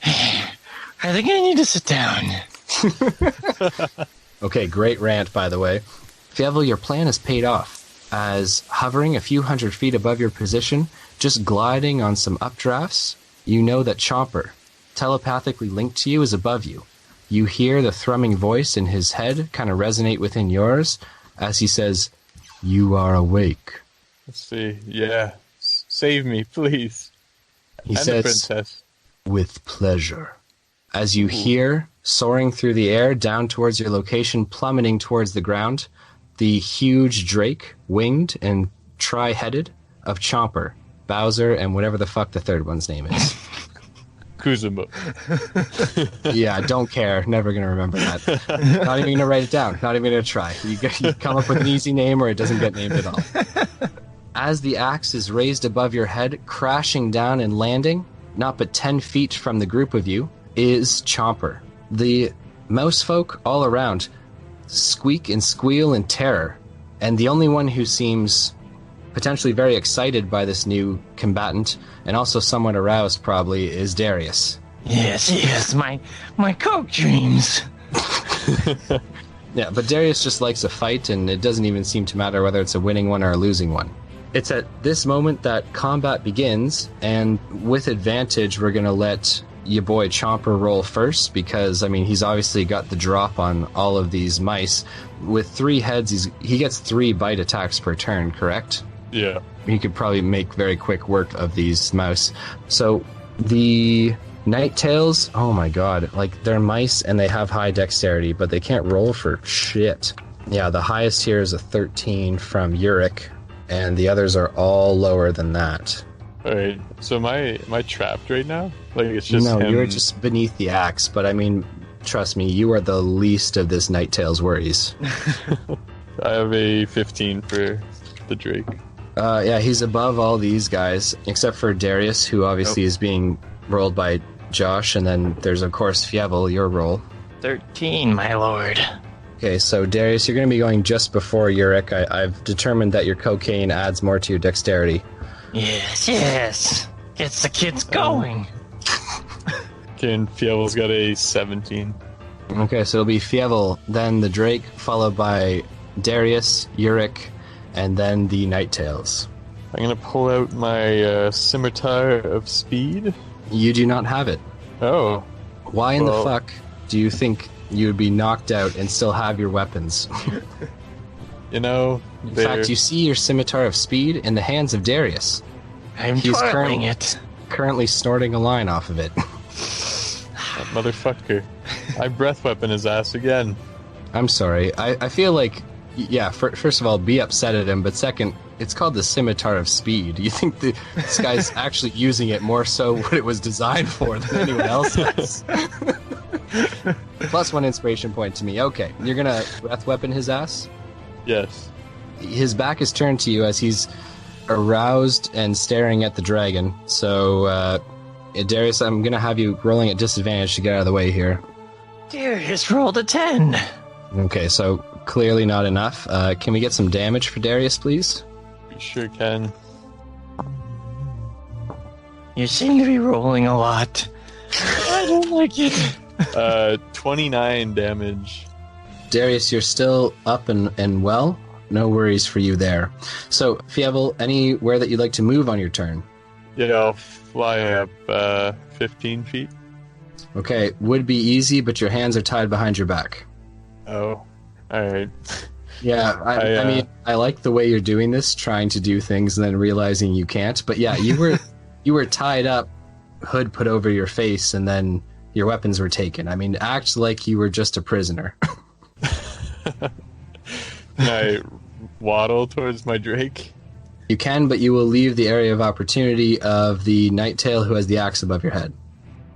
I think I need to sit down. Okay, great rant, by the way. Fievel, your plan has paid off, as hovering a few hundred feet above your position, just gliding on some updrafts, you know that Chomper, telepathically linked to you, is above you. You hear the thrumming voice in his head kind of resonate within yours as he says, "You are awake." Let's see. Yeah. Save me, please. He and says, the princess. "With pleasure." As you hear, soaring through the air down towards your location, plummeting towards the ground, the huge drake, winged and tri-headed, of Chomper, Bowser, and whatever the fuck the third one's name is. Kuzuma. Yeah, don't care. Never going to remember that. Not even going to write it down. Not even going to try. You come up with an easy name or it doesn't get named at all. As the axe is raised above your head, crashing down and landing, not but 10 feet from the group of you, is Chomper. The mouse folk all around squeak and squeal in terror, and the only one who seems potentially very excited by this new combatant, and also somewhat aroused probably, is Darius. Yes, my coke dreams. Yeah, but Darius just likes a fight, and it doesn't even seem to matter whether it's a winning one or a losing one. It's at this moment that combat begins, and with advantage, we're going to let your boy Chomper roll first, because, I mean, he's obviously got the drop on all of these mice. With 3 heads, he gets 3 bite attacks per turn, correct? Yeah. He could probably make very quick work of these mouse. So the Nighttails, oh my god, like, they're mice and they have high dexterity, but they can't roll for shit. Yeah, the highest here is a 13 from Uric, and the others are all lower than that. Alright, so am I trapped right now? Like, it's just No, him... you're just beneath the axe, but I mean, trust me, you are the least of this Nighttail's worries. I have a 15 for the Drake. Yeah, he's above all these guys, except for Darius, who obviously is being rolled by Josh, and then there's, of course, Fievel, your roll. 13, my lord. Okay, so Darius, you're going to be going just before Uric. I've determined that your cocaine adds more to your dexterity. Yes. Gets the kids going. Okay, and Fievel's got a 17. Okay, so it'll be Fievel, then the Drake, followed by Darius, Uric, and then the Nighttails. I'm gonna pull out my Scimitar of Speed. You do not have it. Oh. Why in the fuck do you think you would be knocked out and still have your weapons? You know, in fact, you see your Scimitar of Speed in the hands of Darius. He's currently snorting a line off of it. That motherfucker. I breath weapon his ass again. I'm sorry. I feel like, yeah, first of all, be upset at him, but second, it's called the Scimitar of Speed. You think this guy's actually using it more so what it was designed for than anyone else has? Plus 1 inspiration point to me. Okay, you're gonna breath weapon his ass? Yes. His back is turned to you as he's aroused and staring at the dragon. So, Darius, I'm gonna have you rolling at disadvantage to get out of the way here. Darius rolled a 10. Okay, so clearly not enough. Can we get some damage for Darius, please? You sure can. You seem to be rolling a lot. I don't like it. 29 damage. Darius, you're still up and well. No worries for you there. So, Fievel, anywhere that you'd like to move on your turn? Yeah, I'll fly up 15 feet. Okay, would be easy, but your hands are tied behind your back. Oh, alright. Yeah, I mean, I like the way you're doing this, trying to do things and then realizing you can't. But yeah, you were tied up, hood put over your face, and then your weapons were taken. I mean, act like you were just a prisoner. Can I waddle towards my Drake? You can, but you will leave the area of opportunity of the Nighttail who has the axe above your head.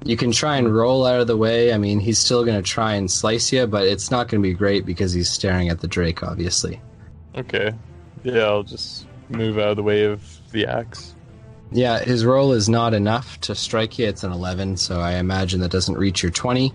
You can try and roll out of the way. I mean, he's still going to try and slice you, but it's not going to be great because he's staring at the Drake, obviously. Okay. Yeah, I'll just move out of the way of the axe. Yeah, his roll is not enough to strike you. It's an 11, so I imagine that doesn't reach your 20.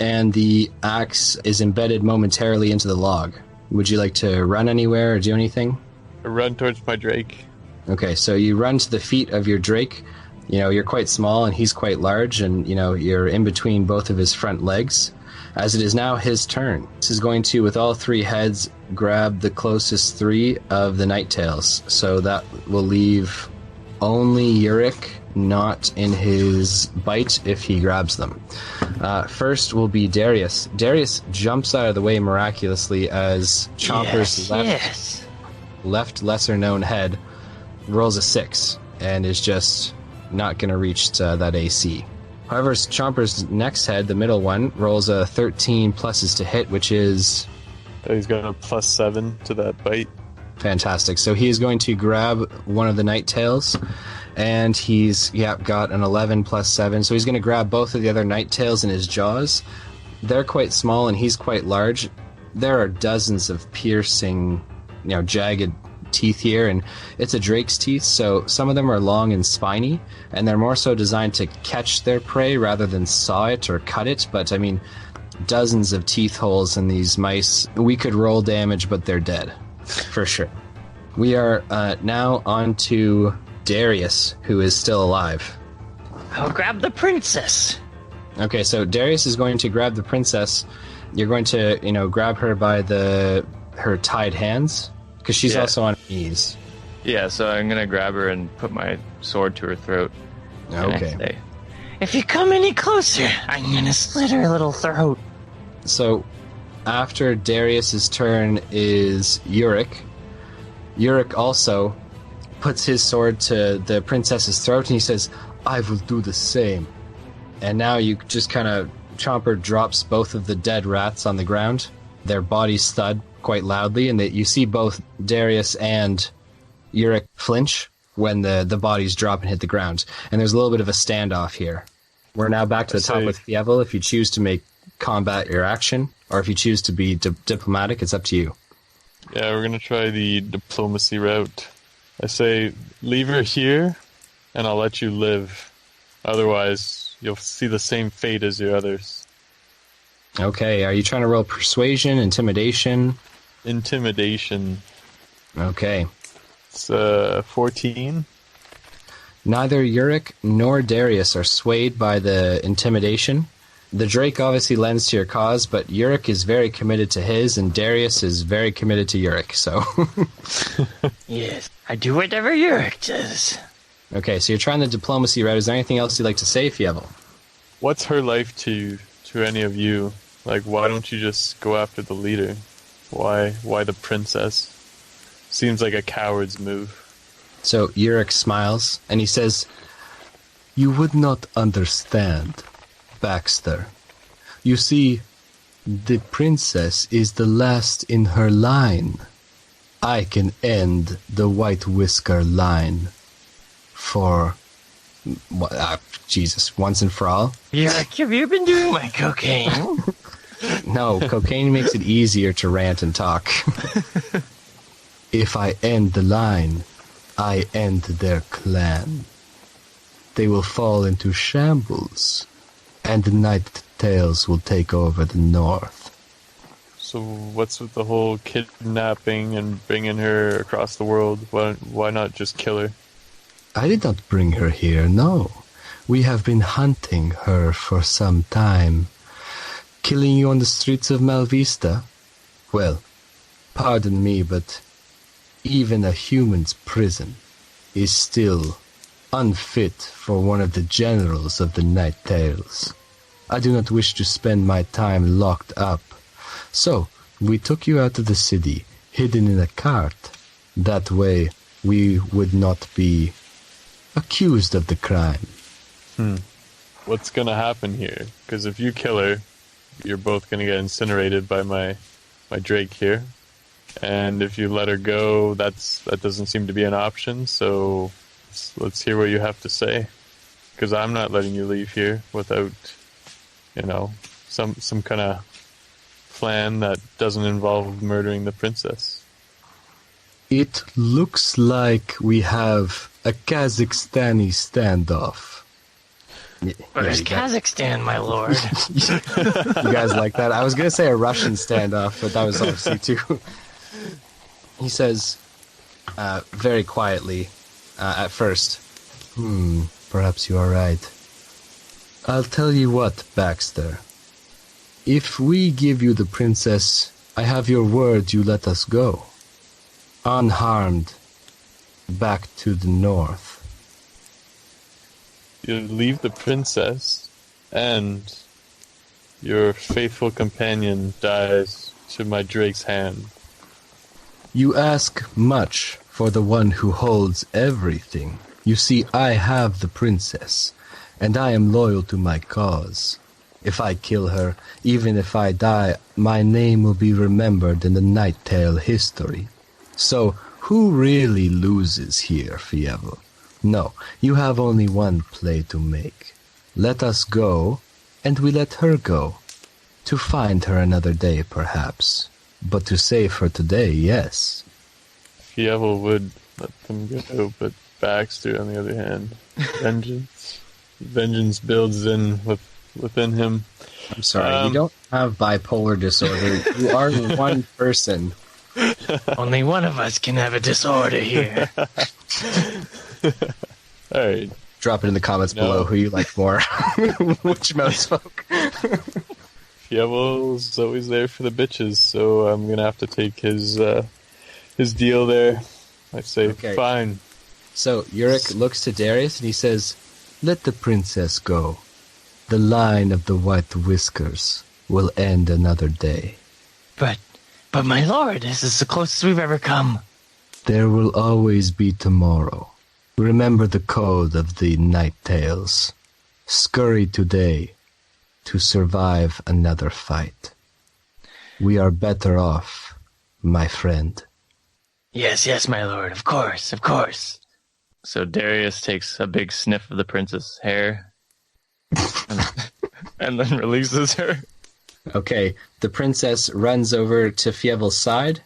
And the axe is embedded momentarily into the log. Would you like to run anywhere or do anything? I run towards my Drake. Okay, so you run to the feet of your Drake. You know, you're quite small and he's quite large, and, you know, you're in between both of his front legs. As it is now his turn. This is going to, with all 3 heads, grab the closest 3 of the Nighttails. So that will leave only Uric not in his bite if he grabs them. First will be Darius. Darius jumps out of the way miraculously as Chomper's left lesser-known head rolls a 6 and is just not going to reach that AC. However, Chomper's next head, the middle one, rolls a 13 pluses to hit, which is... He's got a +7 to that bite. Fantastic. So he is going to grab one of the Nighttails, and he's got an 11 plus 7. So he's going to grab both of the other Nighttails in his jaws. They're quite small, and he's quite large. There are dozens of piercing, jagged teeth here, and it's a Drake's teeth, so some of them are long and spiny, and they're more so designed to catch their prey rather than saw it or cut it. But I mean, dozens of teeth holes in these mice. We could roll damage, but they're dead for sure. We are now on to Darius, who is still alive. I'll grab the princess. Okay, so Darius is going to grab the princess. You're going to, grab her by her tied hands, because she's also on her knees. Yeah, so I'm gonna grab her and put my sword to her throat. And I Okay. say, If you come any closer, I'm gonna slit her little throat. So, after Darius's turn is Yurik. Yurik also puts his sword to the princess's throat, and he says, "I will do the same." And now you just kind of... Chomper drops both of the dead rats on the ground. Their bodies thud quite loudly, and you see both Darius and Yurik flinch when the bodies drop and hit the ground. And there's a little bit of a standoff here. We're now back to the top with Fievel. If you choose to make combat your action, or if you choose to be diplomatic, it's up to you. Yeah, we're gonna try the diplomacy route. I say, leave her here, and I'll let you live. Otherwise, you'll see the same fate as your others. Okay, are you trying to roll persuasion, intimidation? Intimidation. Okay. It's 14. Neither Yurik nor Darius are swayed by the intimidation. The Drake obviously lends to your cause, but Yurik is very committed to his, and Darius is very committed to Yurik, so... Yes, I do whatever Yurik does. Okay, so you're trying the diplomacy route. Is there anything else you'd like to say, Fievel? What's her life to any of you? Like, why don't you just go after the leader? Why the princess? Seems like a coward's move. So Yurik smiles, and he says, "You would not understand, Baxter. You see, the princess is the last in her line. I can end the White Whisker line for, once and for all." Yurik, have you been doing my cocaine? No, cocaine makes it easier to rant and talk. If I end the line, I end their clan. They will fall into shambles, and the Night Tails will take over the north. So what's with the whole kidnapping and bringing her across the world? Why not just kill her? I did not bring her here, no. We have been hunting her for some time. Killing you on the streets of Malvista? Well, pardon me, but even a human's prison is still unfit for one of the generals of the Night Tails. I do not wish to spend my time locked up. So, we took you out of the city, hidden in a cart. That way, we would not be accused of the crime. What's gonna happen here? Because if you kill her, you're both gonna get incinerated by my Drake here. And if you let her go, that doesn't seem to be an option. So let's hear what you have to say. Because I'm not letting you leave here without, some kind of plan that doesn't involve murdering the princess. It looks like we have a Kazakhstani standoff. Where's Kazakhstan, my lord? You guys like that? I was going to say a Russian standoff, but that was obviously too... He says, very quietly, at first, perhaps you are right. I'll tell you what, Baxter. If we give you the princess, I have your word you let us go. Unharmed, back to the north. You leave the princess, and your faithful companion dies to my Drake's hand. You ask much for the one who holds everything. You see, I have the princess, and I am loyal to my cause. If I kill her, even if I die, my name will be remembered in the Night Tail history. So, who really loses here, Fievel? No, you have only one play to make. Let us go, and we let her go. To find her another day, perhaps. But to save her today, yes. Fievel would let them go, but Baxter, on the other hand, vengeance builds within him. I'm sorry, you don't have bipolar disorder. You are one person. Only one of us can have a disorder here. Alright. Drop it in the comments below who you like more. Which mouse folk? Fievel's always there for the bitches, so I'm gonna have to take his deal there. I say, Okay. fine. So Yurik looks to Darius and he says, "Let the princess go. The line of the white whiskers will end another day. But my lord, this is the closest we've ever come. There will always be tomorrow. Remember the code of the Night Tales. Scurry today to survive another fight. We are better off, my friend." Yes, my lord, of course. So Darius takes a big sniff of the princess' hair and then releases her. Okay, the princess runs over to Fievel's side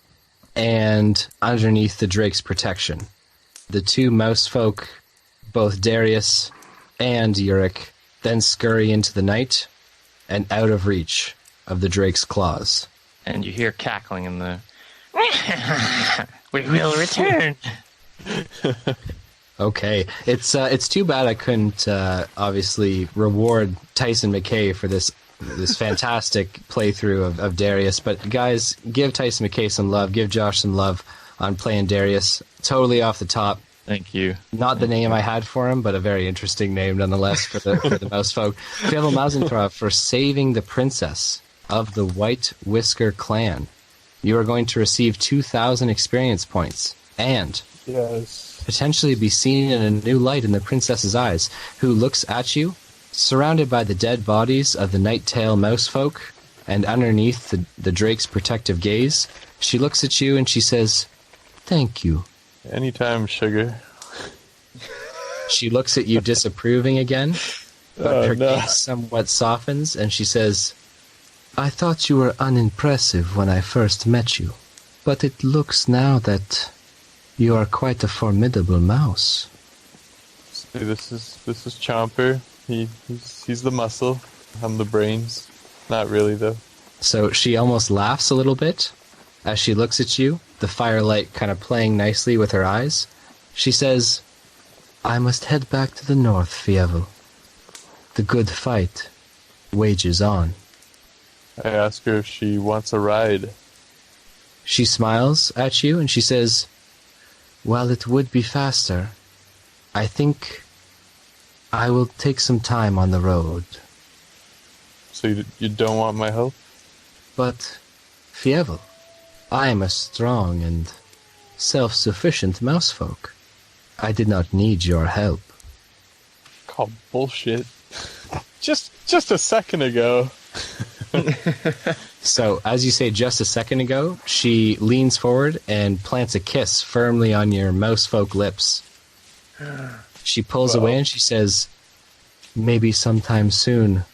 and underneath the drake's protection. The two mouse folk, both Darius and Yurik, then scurry into the night and out of reach of the drake's claws. And you hear cackling in the... We will return. Okay, it's too bad I couldn't obviously reward Tyson McKay for this fantastic playthrough of Darius. But guys, give Tyson McKay some love, give Josh some love on playing Darius. Totally off the top. Thank you. Not the name I had for him, but a very interesting name nonetheless for the mouse folk. Fievel Mausentraub for saving the princess of the White Whisker clan. You are going to receive 2,000 experience points and Yes. potentially be seen in a new light in the princess's eyes, who looks at you, surrounded by the dead bodies of the night-tail mouse folk, and underneath the drake's protective gaze. She looks at you and she says, "Thank you." Anytime, sugar. She looks at you disapproving again, but Oh, her no. gaze somewhat softens, and she says, "I thought you were unimpressive when I first met you, but it looks now that you are quite a formidable mouse." See, this is Chomper. He's the muscle. I'm the brains. Not really, though. So she almost laughs a little bit as she looks at you, the firelight kind of playing nicely with her eyes. She says, "I must head back to the north, Fievel. The good fight wages on." I ask her if she wants a ride. She smiles at you and she says, "While it would be faster, I think I will take some time on the road. So you don't want my help? But, Fievel, I am a strong and self-sufficient mousefolk. I did not need your help." Call bullshit. Just a second ago. So, as you say just a second ago, she leans forward and plants a kiss firmly on your mousefolk lips. She pulls away and she says, "Maybe sometime soon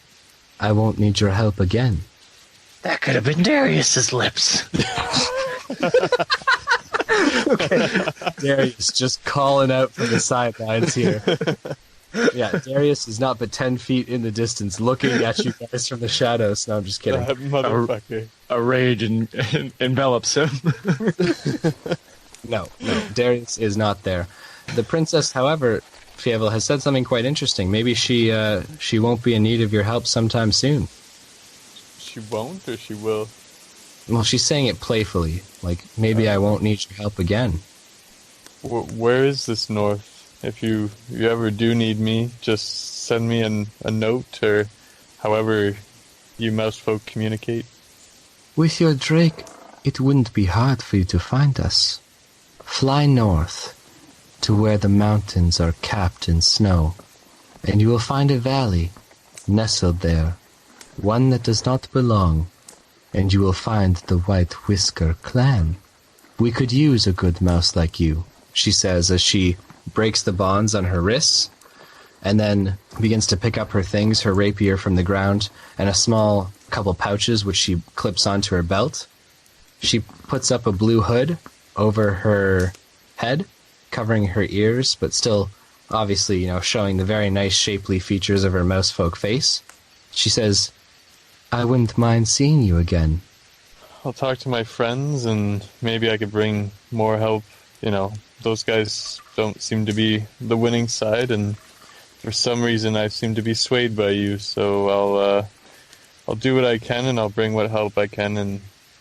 I won't need your help again." That could have been Darius's lips. Darius just calling out from the sidelines here. Yeah, Darius is not but 10 feet in the distance looking at you guys from the shadows. No, I'm just kidding. That motherfucker. A rage envelops him. No, Darius is not there. The princess, however, Fievel, has said something quite interesting. Maybe she won't be in need of your help sometime soon. She won't or she will? Well, she's saying it playfully, like, maybe I won't need your help again. Where is this north? If you ever do need me, just send me a note or however you mouse folk communicate. With your drake, it wouldn't be hard for you to find us. Fly north to where the mountains are capped in snow, and you will find a valley nestled there, one that does not belong, and you will find the White Whisker clan. We could use a good mouse like you, she says as she breaks the bonds on her wrists, and then begins to pick up her things, her rapier from the ground, and a small couple pouches which she clips onto her belt. She puts up a blue hood over her head, covering her ears, but still, obviously, showing the very nice shapely features of her mousefolk face. She says, "I wouldn't mind seeing you again." I'll talk to my friends and maybe I could bring more help. Those guys don't seem to be the winning side, and for some reason I seem to be swayed by you. So I'll do what I can, and I'll bring what help I can, and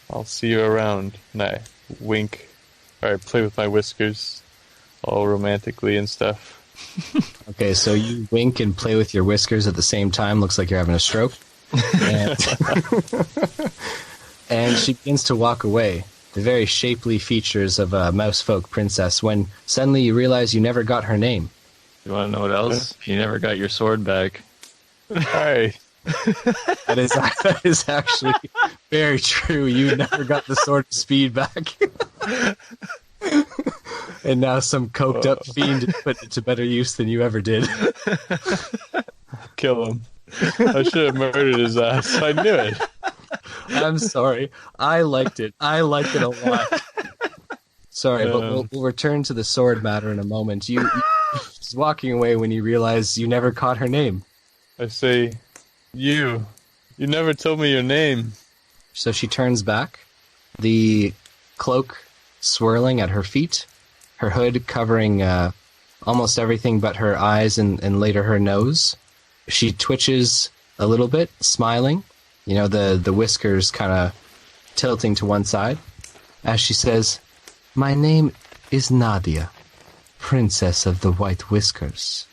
I'll see you around. And I wink, or I play with my whiskers all romantically and stuff. Okay, so you wink and play with your whiskers at the same time. Looks like you're having a stroke. And, and she begins to walk away. The very shapely features of a mousefolk princess, when suddenly you realize you never got her name. You want to know what else? You never got your sword back. Hi. That is actually very true. You never got the sword of speed back. And now some coked up fiend put it to better use than you ever did. Kill him. I should have murdered his ass. I knew it. I'm sorry. I liked it. I liked it a lot. Sorry, but we'll return to the sword matter in a moment. You was walking away when you realized you never caught her name. I say, you never told me your name. So she turns back, the cloak swirling at her feet, her hood covering almost everything but her eyes and later her nose. She twitches a little bit, smiling, the whiskers kind of tilting to one side, as she says, "My name is Nadia, Princess of the White Whiskers."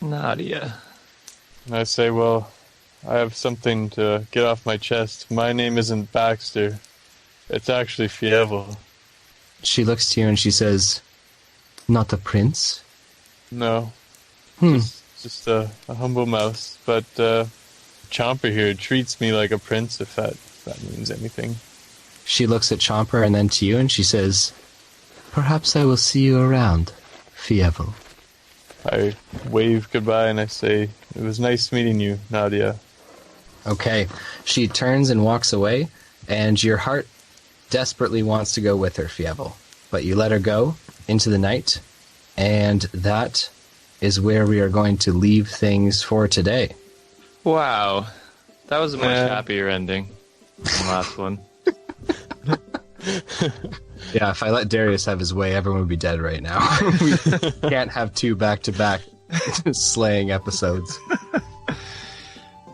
Nadia. And I say, well, I have something to get off my chest. My name isn't Baxter. It's actually Fievel. She looks to you and she says, "Not a prince?" No. Just a humble mouse. But Chomper here treats me like a prince, if that means anything. She looks at Chomper and then to you and she says, "Perhaps I will see you around, Fievel." I wave goodbye and I say, it was nice meeting you, Nadia. Okay. She turns and walks away, and your heart desperately wants to go with her, Fievel. But you let her go into the night, and that is where we are going to leave things for today. Wow. That was a much happier ending than the last one. Yeah, if I let Darius have his way, everyone would be dead right now. We can't have two back-to-back slaying episodes.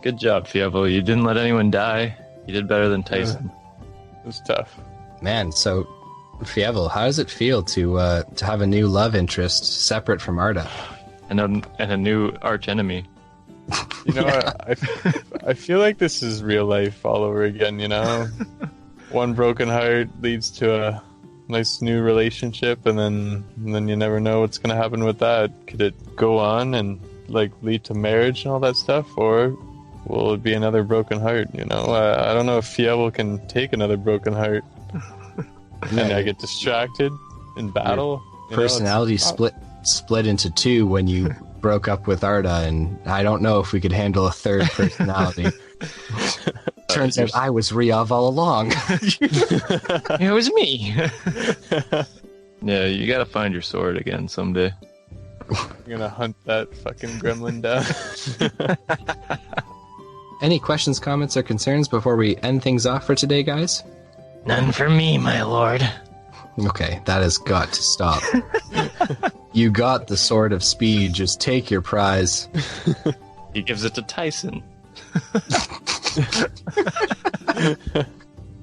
Good job, Fievel. You didn't let anyone die. You did better than Tyson. It was tough. Man, so Fievel, how does it feel to have a new love interest separate from Arda? And a new arch enemy. I feel like this is real life all over again, One broken heart leads to a nice new relationship, and then you never know what's going to happen with that. Could it go on and lead to marriage and all that stuff, or will it be another broken heart? I don't know if Fievel can take another broken heart. And I get distracted in battle. Personality split into two when you broke up with Arda, and I don't know if we could handle a third personality. Turns out I was Riav all along. It was me. Yeah, you gotta find your sword again someday. I'm gonna hunt that fucking gremlin down. Any questions, comments, or concerns before we end things off for today, guys? None for me, my lord. Okay, that has got to stop. You got the sword of speed. Just take your prize. He gives it to Tyson.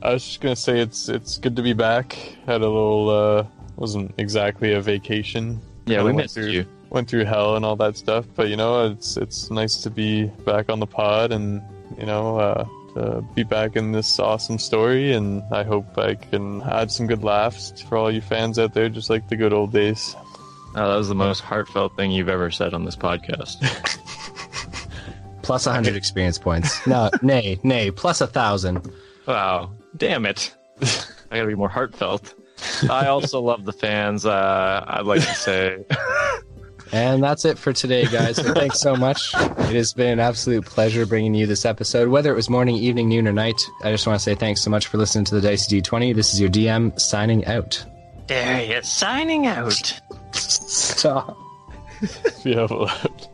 I was just gonna say it's good to be back. Had a little wasn't exactly a vacation. Yeah, we missed you. Went through hell and all that stuff, but it's nice to be back on the pod and to be back in this awesome story, and I hope I can add some good laughs for all you fans out there, just like the good old days. Oh, that was the most heartfelt thing you've ever said on this podcast. Plus 100 experience points. No, nay, plus 1,000. Wow, damn it. I gotta be more heartfelt. I also love the fans, I'd like to say. And that's it for today, guys. So thanks so much. It has been an absolute pleasure bringing you this episode, whether it was morning, evening, noon, or night. I just want to say thanks so much for listening to the Dicey D20. This is your DM signing out. Darius signing out. Stop. Fievel out.